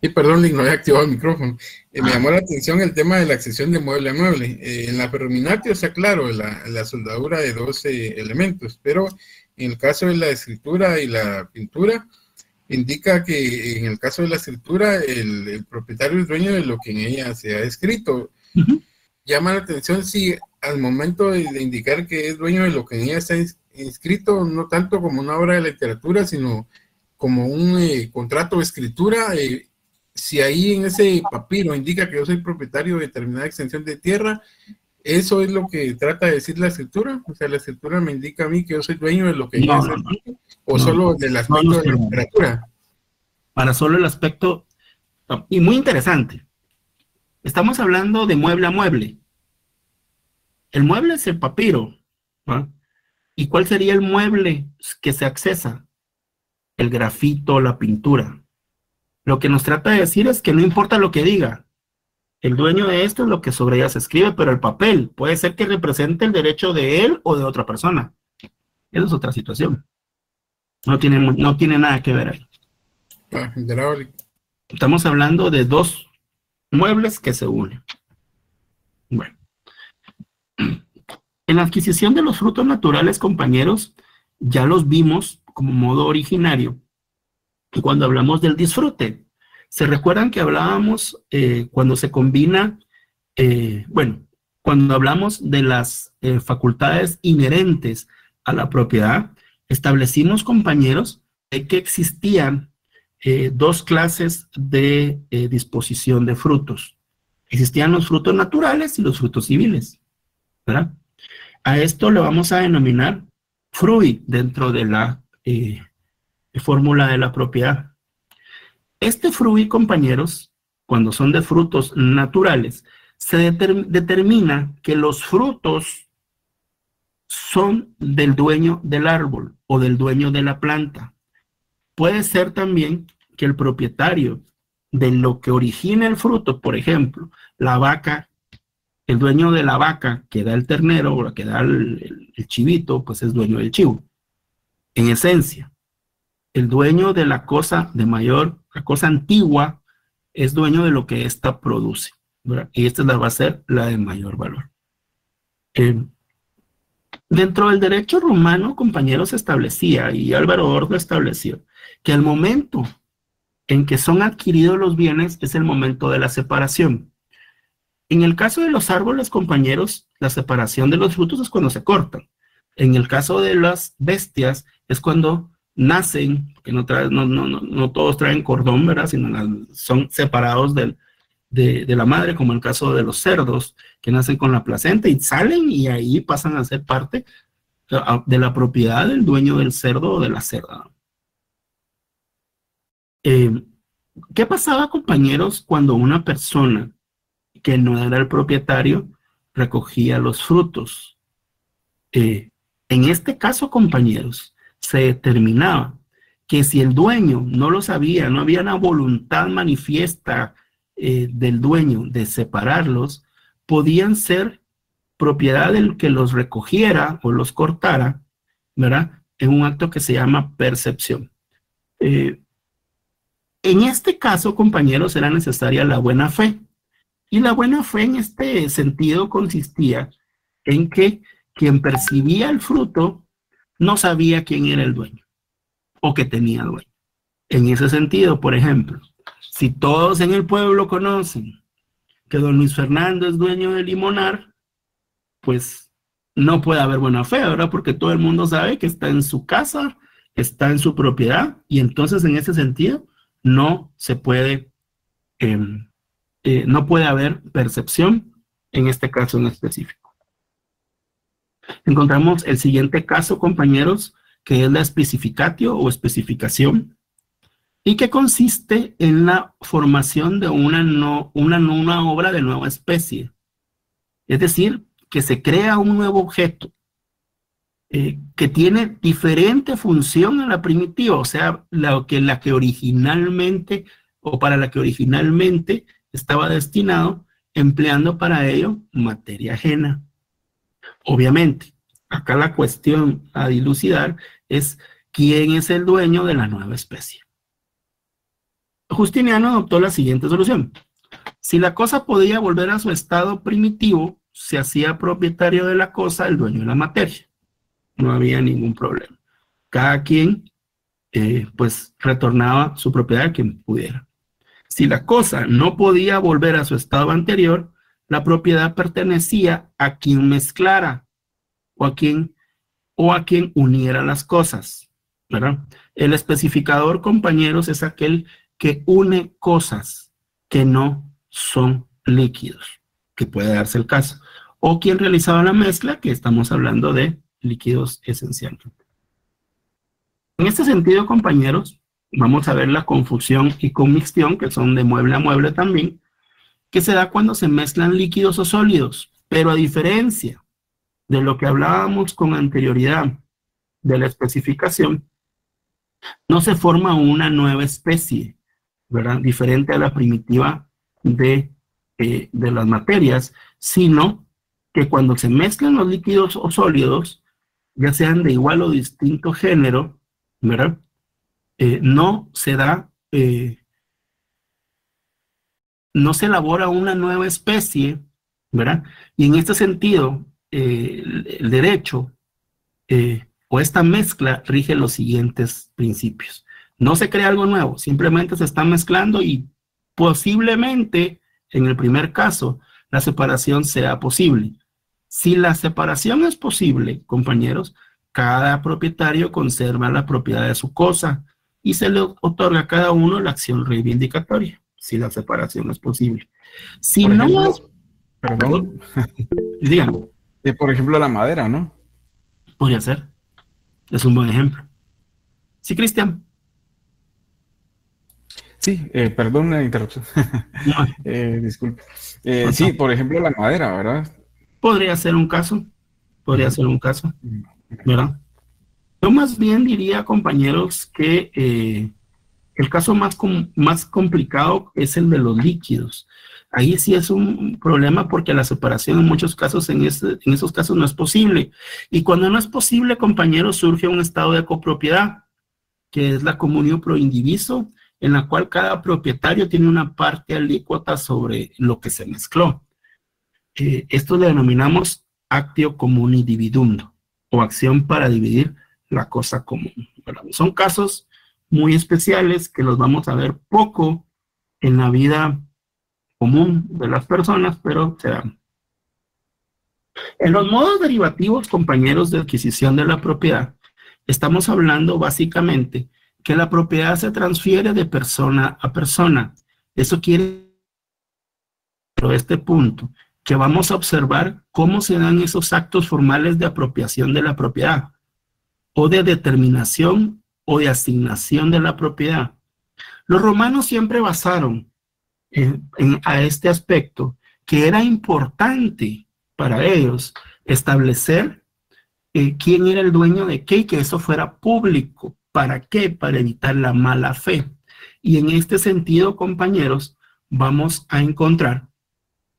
Sí, perdón, no había activado el micrófono. Me llamó la atención el tema de la accesión de mueble a mueble. En la ferrominatio está claro, la soldadura de 12 elementos, pero en el caso de la escritura y la pintura, indica que en el caso de la escritura, el propietario es dueño de lo que en ella se ha escrito. Llama la atención si al momento de indicar que es dueño de lo que en ella está inscrito, no tanto como una obra de literatura, sino como un contrato de escritura, si ahí en ese papiro indica que yo soy propietario de determinada extensión de tierra, ¿eso es lo que trata de decir la escritura? O sea, la escritura me indica a mí que yo soy dueño de lo que ya está escrito, o solo del aspecto de la literatura. Para solo el aspecto, y muy interesante, estamos hablando de mueble a mueble. El mueble es el papiro, ¿no? ¿Y cuál sería el mueble que se accesa? El grafito, la pintura. Lo que nos trata de decir es que no importa lo que diga, el dueño de esto es lo que sobre ella se escribe, pero el papel puede ser que represente el derecho de él o de otra persona. Esa es otra situación. No tiene nada que ver ahí. Estamos hablando de dos muebles que se unen. Bueno. En la adquisición de los frutos naturales, compañeros, ya los vimos como modo originario. Y cuando hablamos del disfrute, ¿se recuerdan que hablábamos cuando se combina, cuando hablamos de las facultades inherentes a la propiedad, establecimos, compañeros, que existían dos clases de disposición de frutos. Existían los frutos naturales y los frutos civiles, ¿verdad? A esto le vamos a denominar fruit dentro de la fórmula de la propiedad. Este fruit, compañeros, cuando son de frutos naturales, se determina que los frutos son del dueño del árbol o del dueño de la planta. Puede ser también que el propietario de lo que origina el fruto, por ejemplo, la vaca, el dueño de la vaca que da el ternero o que da el chivito, pues es dueño del chivo. En esencia, el dueño de la cosa de mayor, la cosa antigua, es dueño de lo que ésta produce, ¿verdad? Y esta va a ser la de mayor valor. Dentro del derecho romano, compañeros, se establecía, y Álvaro Ordo estableció, que al momento en que son adquiridos los bienes es el momento de la separación. En el caso de los árboles, compañeros, la separación de los frutos es cuando se cortan. En el caso de las bestias es cuando nacen, que no todos traen cordón, ¿verdad? Sino son separados de la madre, como en el caso de los cerdos, que nacen con la placenta y salen y ahí pasan a ser parte de la propiedad del dueño del cerdo o de la cerda. ¿Qué pasaba, compañeros, cuando una persona que no era el propietario recogía los frutos? En este caso, compañeros, se determinaba que si el dueño no lo sabía, no había una voluntad manifiesta del dueño de separarlos, podían ser propiedad del que los recogiera o los cortara, ¿verdad? En un acto que se llama percepción. En este caso, compañeros, era necesaria la buena fe. Y la buena fe en este sentido consistía en que quien percibía el fruto no sabía quién era el dueño o que tenía dueño. En ese sentido, por ejemplo, si todos en el pueblo conocen que don Luis Fernando es dueño de Limonar, pues no puede haber buena fe, ¿verdad? Porque todo el mundo sabe que está en su casa, está en su propiedad, y entonces en ese sentido no se puede, no puede haber percepción en este caso en específico. Encontramos el siguiente caso, compañeros, que es la specificatio o especificación, y que consiste en la formación de una obra de nueva especie. Es decir, que se crea un nuevo objeto que tiene diferente función a la primitiva, o sea, la que originalmente, o para la que originalmente estaba destinado, empleando para ello materia ajena. Obviamente, acá la cuestión a dilucidar es quién es el dueño de la nueva especie. Justiniano adoptó la siguiente solución. Si la cosa podía volver a su estado primitivo, se hacía propietario de la cosa el dueño de la materia. No había ningún problema. Cada quien, pues, retornaba su propiedad a quien pudiera. Si la cosa no podía volver a su estado anterior, la propiedad pertenecía a quien mezclara o a quien uniera las cosas, ¿verdad? El especificador, compañeros, es aquel que une cosas que no son líquidos, que puede darse el caso, o quien realizaba la mezcla, que estamos hablando de líquidos esencialmente. En este sentido, compañeros, vamos a ver la confusión y conmixtión, que son de mueble a mueble también, que se da cuando se mezclan líquidos o sólidos, pero a diferencia de lo que hablábamos con anterioridad de la especificación, no se forma una nueva especie, ¿verdad? Diferente a la primitiva de las materias, sino que cuando se mezclan los líquidos o sólidos, ya sean de igual o distinto género, ¿verdad? No se da, no se elabora una nueva especie, ¿verdad? Y en este sentido, el derecho o esta mezcla rige los siguientes principios. No se crea algo nuevo, simplemente se está mezclando y posiblemente, en el primer caso, la separación sea posible. Si la separación es posible, compañeros, cada propietario conserva la propiedad de su cosa y se le otorga a cada uno la acción reivindicatoria, si la separación es posible. Si por no... ejemplo, perdón. Díganme. Por ejemplo, la madera, ¿no? Podría ser. Es un buen ejemplo. Sí, Cristian. Sí, perdón la interrupción. Disculpe. Sí, por ejemplo, la madera, ¿verdad? Podría ser un caso. Podría ser un caso, ¿verdad? Yo más bien diría, compañeros, que el caso más complicado es el de los líquidos. Ahí sí es un problema porque la separación en muchos casos, en esos casos no es posible. Y cuando no es posible, compañeros, surge un estado de copropiedad, que es la comunio pro indiviso, en la cual cada propietario tiene una parte alícuota sobre lo que se mezcló. Esto le denominamos actio comuni dividundo, o acción para dividir la cosa común, ¿verdad? Son casos muy especiales que los vamos a ver poco en la vida común de las personas, pero se dan. En los modos derivativos, compañeros, de adquisición de la propiedad, estamos hablando básicamente que la propiedad se transfiere de persona a persona. Eso quiere decir, este punto, que vamos a observar cómo se dan esos actos formales de apropiación de la propiedad, o de determinación o de asignación de la propiedad. Los romanos siempre basaron a este aspecto que era importante para ellos establecer quién era el dueño de qué y que eso fuera público. ¿Para qué? Para evitar la mala fe. Y en este sentido, compañeros, vamos a encontrar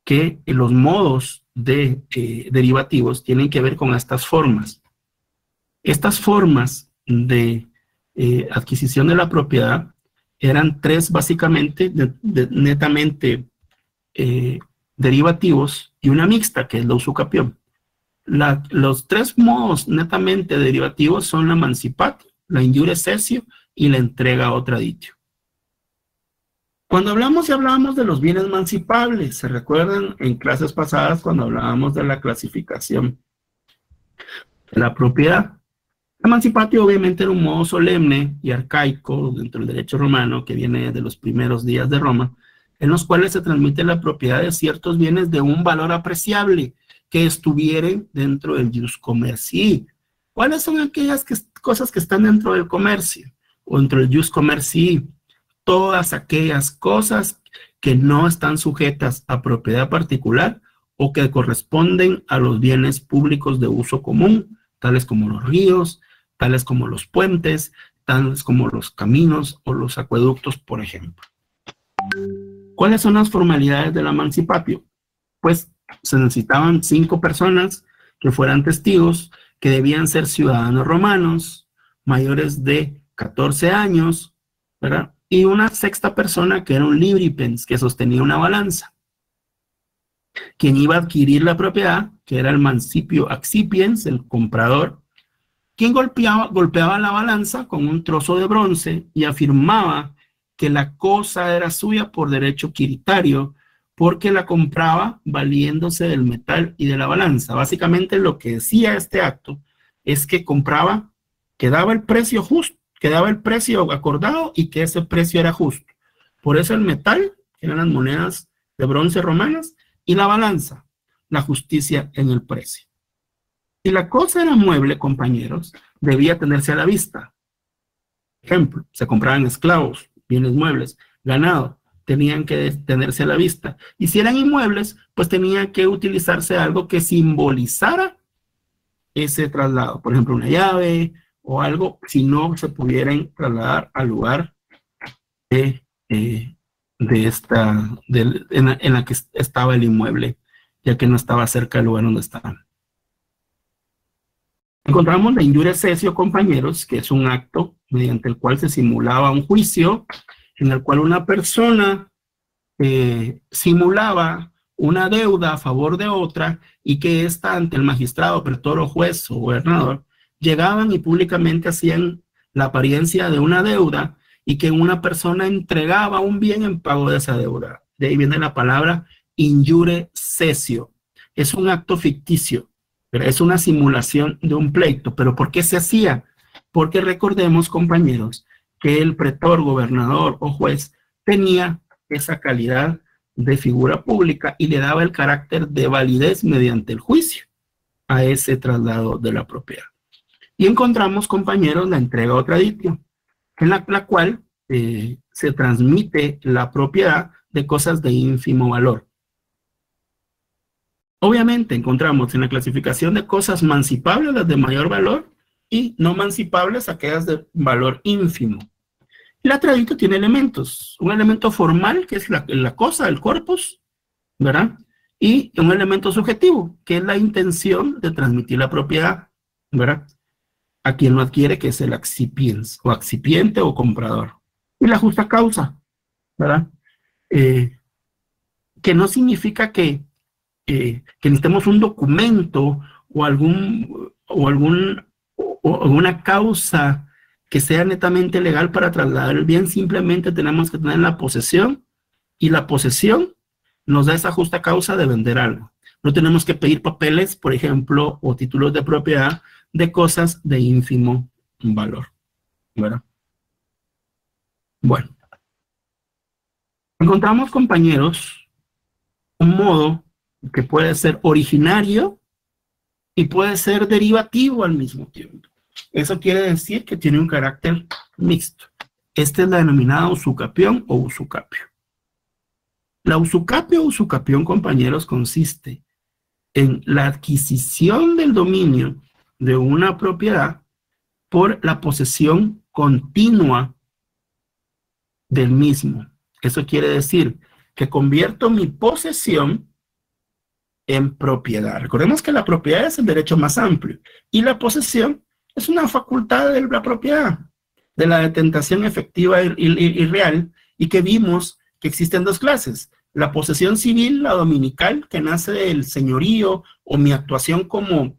que los modos de derivativos tienen que ver con estas formas. Estas formas de adquisición de la propiedad eran tres básicamente, netamente derivativos y una mixta, que es la usucapión. Los tres modos netamente derivativos son la mancipatio, la injure cessio y la entrega a otro aditio. Cuando hablábamos de los bienes mancipables, ¿se recuerdan en clases pasadas cuando hablábamos de la clasificación de la propiedad? El emancipatio obviamente era un modo solemne y arcaico dentro del derecho romano que viene de los primeros días de Roma, en los cuales se transmite la propiedad de ciertos bienes de un valor apreciable que estuvieran dentro del jus commercii. ¿Cuáles son aquellas cosas que están dentro del comercio o dentro del jus commercii? Todas aquellas cosas que no están sujetas a propiedad particular o que corresponden a los bienes públicos de uso común, tales como los ríos, tales como los puentes, tales como los caminos o los acueductos, por ejemplo. ¿Cuáles son las formalidades del emancipatio? Pues se necesitaban 5 personas que fueran testigos, que debían ser ciudadanos romanos, mayores de 14 años, ¿verdad? Y una sexta persona que era un libripens, que sostenía una balanza. Quien iba a adquirir la propiedad, que era el mancipio accipiens, el comprador, quien golpeaba la balanza con un trozo de bronce y afirmaba que la cosa era suya por derecho quiritario, porque la compraba valiéndose del metal y de la balanza. Básicamente lo que decía este acto es que compraba, que daba el precio justo, que daba el precio acordado y que ese precio era justo. Por eso el metal, que eran las monedas de bronce romanas, y la balanza, la justicia en el precio. Si la cosa era mueble, compañeros, debía tenerse a la vista. Ejemplo, se compraban esclavos, bienes muebles, ganado, tenían que tenerse a la vista. Y si eran inmuebles, pues tenía que utilizarse algo que simbolizara ese traslado. Por ejemplo, una llave o algo, si no se pudieran trasladar al lugar en la que estaba el inmueble, ya que no estaba cerca del lugar donde estaban. Encontramos la injuria cessio, compañeros, que es un acto mediante el cual se simulaba un juicio, en el cual una persona simulaba una deuda a favor de otra y que ésta ante el magistrado, pretor o juez o gobernador, llegaban y públicamente hacían la apariencia de una deuda y que una persona entregaba un bien en pago de esa deuda. De ahí viene la palabra injure cessio. Es un acto ficticio, pero es una simulación de un pleito. ¿Pero por qué se hacía? Porque recordemos, compañeros, que el pretor, gobernador o juez tenía esa calidad de figura pública y le daba el carácter de validez mediante el juicio a ese traslado de la propiedad. Y encontramos, compañeros, la entrega a traditio, en la cual se transmite la propiedad de cosas de ínfimo valor. Obviamente encontramos en la clasificación de cosas mancipables las de mayor valor y no mancipables aquellas de valor ínfimo. El atradito tiene elementos, un elemento formal que es la cosa, el corpus, ¿verdad? Y un elemento subjetivo, que es la intención de transmitir la propiedad, ¿verdad? A quien lo adquiere, que es el accipiens, o accipiente o comprador. Y la justa causa, ¿verdad? Que no significa que necesitemos un documento o alguna causa que sea netamente legal para trasladar el bien. Simplemente tenemos que tener la posesión, y la posesión nos da esa justa causa de vender algo. No tenemos que pedir papeles, por ejemplo, o títulos de propiedad de cosas de ínfimo valor, ¿verdad? Bueno, encontramos, compañeros, un modo que puede ser originario y puede ser derivativo al mismo tiempo. Eso quiere decir que tiene un carácter mixto. Esta es la denominada usucapión o usucapio. La usucapio o usucapión, compañeros, consiste en la adquisición del dominio de una propiedad por la posesión continua del mismo. Eso quiere decir que convierto mi posesión en propiedad. Recordemos que la propiedad es el derecho más amplio y la posesión es una facultad de la propiedad, de la detentación efectiva y real, y que vimos que existen dos clases: la posesión civil, la dominical, que nace del señorío o mi actuación como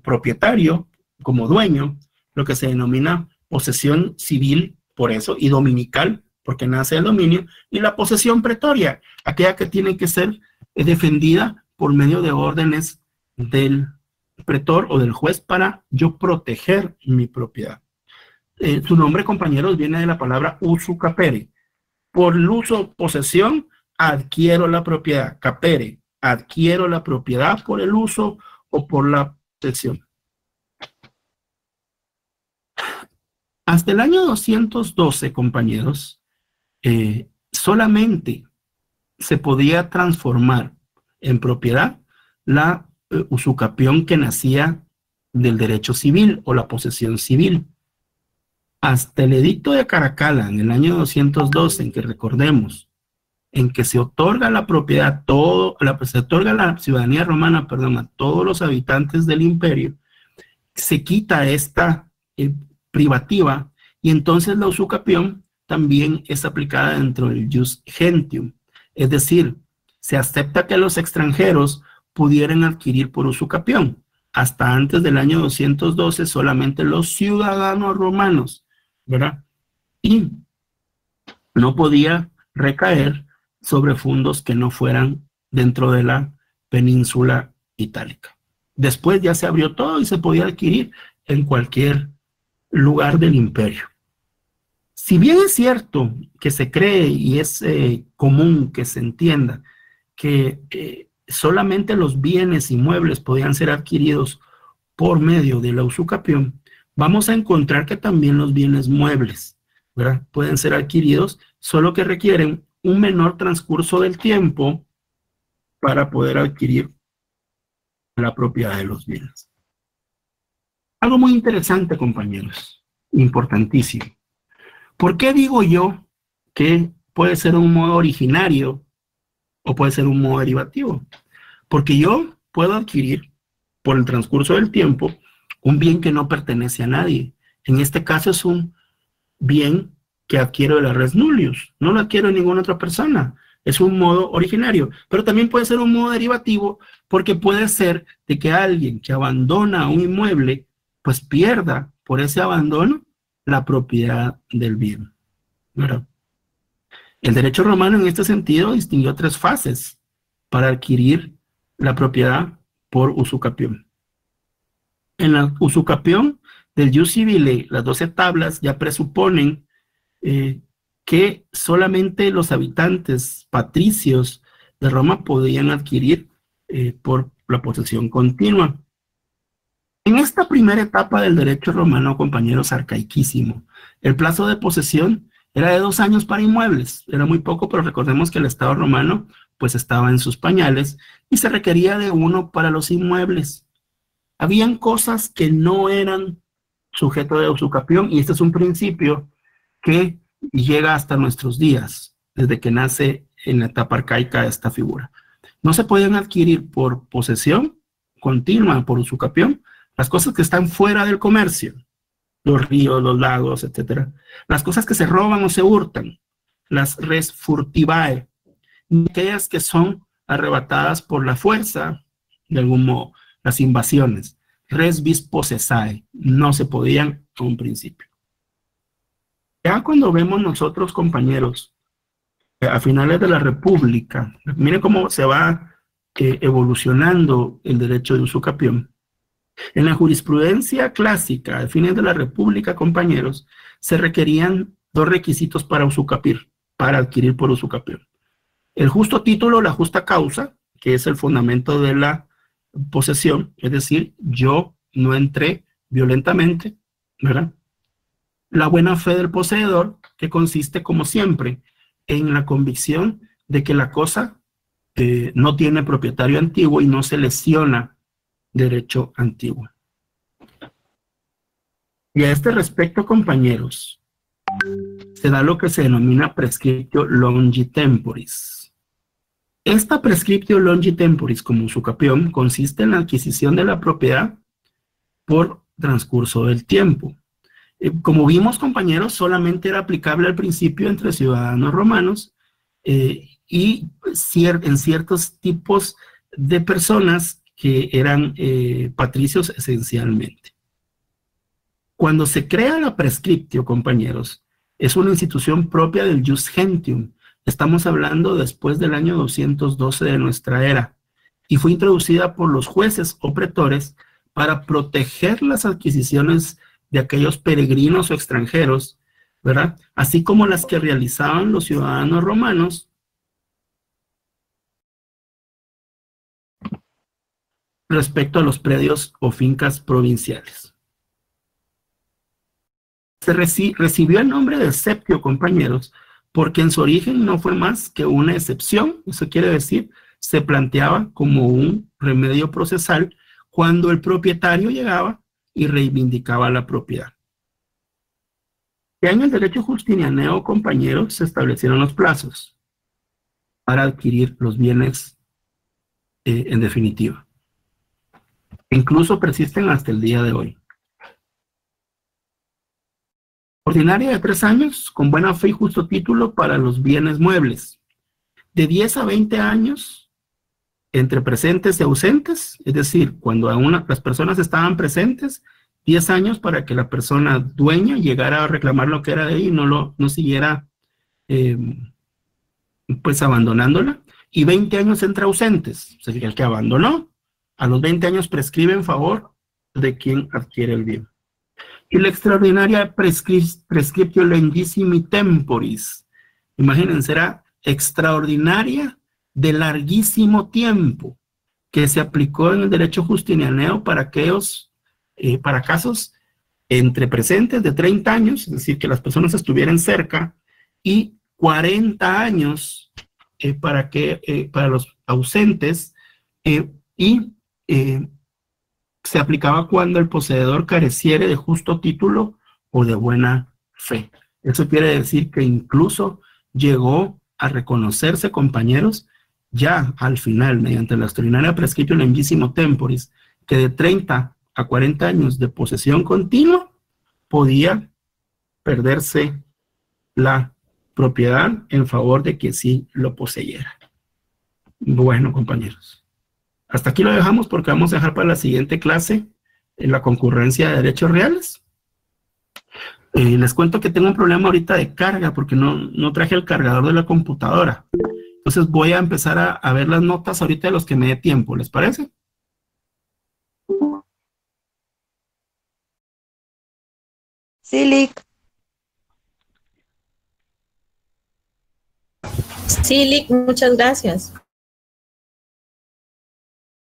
propietario, como dueño, lo que se denomina posesión civil por eso, y dominical, porque nace el dominio, y la posesión pretoria, aquella que tiene que ser defendida por medio de órdenes del pretor o del juez para yo proteger mi propiedad. Su nombre, compañeros, viene de la palabra usu capere. Por el uso, posesión, adquiero la propiedad. Capere, adquiero la propiedad por el uso o por la posesión. Hasta el año 212, compañeros, solamente se podía transformar en propiedad la usucapión que nacía del derecho civil o la posesión civil. Hasta el edicto de Caracalla en el año 212, en que recordemos, en que se otorga la propiedad, se otorga la ciudadanía romana, perdón, a todos los habitantes del imperio, se quita esta privativa y entonces la usucapión también es aplicada dentro del jus gentium. Es decir, se acepta que los extranjeros pudieran adquirir por usucapión. Hasta antes del año 212 solamente los ciudadanos romanos, ¿verdad? Y no podía recaer sobre fondos que no fueran dentro de la península itálica. Después ya se abrió todo y se podía adquirir en cualquier lugar del imperio. Si bien es cierto que se cree y es común que se entienda que solamente los bienes inmuebles podían ser adquiridos por medio de la usucapión, vamos a encontrar que también los bienes muebles, ¿verdad?, pueden ser adquiridos, solo que requieren un menor transcurso del tiempo para poder adquirir la propiedad de los bienes. Algo muy interesante, compañeros, importantísimo. ¿Por qué digo yo que puede ser un modo originario o puede ser un modo derivativo? Porque yo puedo adquirir, por el transcurso del tiempo, un bien que no pertenece a nadie. En este caso es un bien que adquiero de la res nullius, no lo adquiero de ninguna otra persona. Es un modo originario, pero también puede ser un modo derivativo porque puede ser de que alguien que abandona un inmueble, pues pierda por ese abandono la propiedad del bien, ¿verdad? El derecho romano en este sentido distinguió 3 fases para adquirir la propiedad por usucapión. En la usucapión del jus civile, las 12 tablas ya presuponen que solamente los habitantes patricios de Roma podían adquirir por la posesión continua. En esta primera etapa del derecho romano, compañeros, arcaiquísimo, el plazo de posesión era de 2 años para inmuebles. Era muy poco, pero recordemos que el Estado romano pues estaba en sus pañales y se requería de 1 para los inmuebles. Habían cosas que no eran sujeto de usucapión y este es un principio que llega hasta nuestros días, desde que nace en la etapa arcaica esta figura. No se pueden adquirir por posesión continua, por usucapión, las cosas que están fuera del comercio, los ríos, los lagos, etc. Las cosas que se roban o se hurtan, las res furtivae, aquellas que son arrebatadas por la fuerza, de algún modo, las invasiones. Res vis possessae, no se podían a un principio. Ya cuando vemos nosotros, compañeros, a finales de la República, miren cómo se va evolucionando el derecho de usucapión. En la jurisprudencia clásica, a fines de la República, compañeros, se requerían 2 requisitos para usucapir, para adquirir por usucapión. El justo título, la justa causa, que es el fundamento de la posesión, es decir, yo no entré violentamente, ¿verdad? La buena fe del poseedor, que consiste, como siempre, en la convicción de que la cosa no tiene propietario antiguo y no se lesiona derecho antiguo. Y a este respecto, compañeros, se da lo que se denomina prescriptio longi temporis. Esta prescriptio longi temporis, como usucapión, consiste en la adquisición de la propiedad por transcurso del tiempo. Como vimos, compañeros, solamente era aplicable al principio entre ciudadanos romanos y en ciertos tipos de personas que eran patricios esencialmente. Cuando se crea la prescriptio, compañeros, Es una institución propia del Jus Gentium. Estamos hablando después del año 212 de nuestra era, y fue introducida por los jueces o pretores para proteger las adquisiciones de aquellos peregrinos o extranjeros, ¿verdad? Así como las que realizaban los ciudadanos romanos respecto a los predios o fincas provinciales. Se recibió el nombre de septio, compañeros, porque en su origen no fue más que una excepción. Eso quiere decir, se planteaba como un remedio procesal cuando el propietario llegaba y reivindicaba la propiedad. Ya en el derecho justinianeo, compañeros, se establecieron los plazos para adquirir los bienes en definitiva. Incluso persisten hasta el día de hoy. Ordinaria de 3 años, con buena fe y justo título para los bienes muebles. De 10 a 20 años, entre presentes y ausentes, es decir, cuando las personas estaban presentes, 10 años para que la persona dueña llegara a reclamar lo que era de él y no siguiera pues abandonándola, y 20 años entre ausentes, o sea, el que abandonó, a los 20 años prescribe en favor de quien adquiere el bien. Y la extraordinaria prescriptio longissimi temporis, imagínense, era extraordinaria de larguísimo tiempo, que se aplicó en el derecho justinianeo para para casos entre presentes de 30 años, es decir, que las personas estuvieran cerca, y 40 años para los ausentes, se aplicaba cuando el poseedor careciere de justo título o de buena fe. Eso quiere decir que incluso llegó a reconocerse, compañeros, ya al final, mediante la extraordinaria prescriptio longissimo temporis, que de 30 a 40 años de posesión continua podía perderse la propiedad en favor de que sí lo poseyera. Bueno, compañeros, hasta aquí lo dejamos porque vamos a dejar para la siguiente clase la concurrencia de derechos reales. Les cuento que tengo un problema ahorita de carga porque no traje el cargador de la computadora. Entonces voy a empezar a ver las notas ahorita de los que me dé tiempo, ¿les parece? Sí, Lick. Sí, Lick, muchas gracias.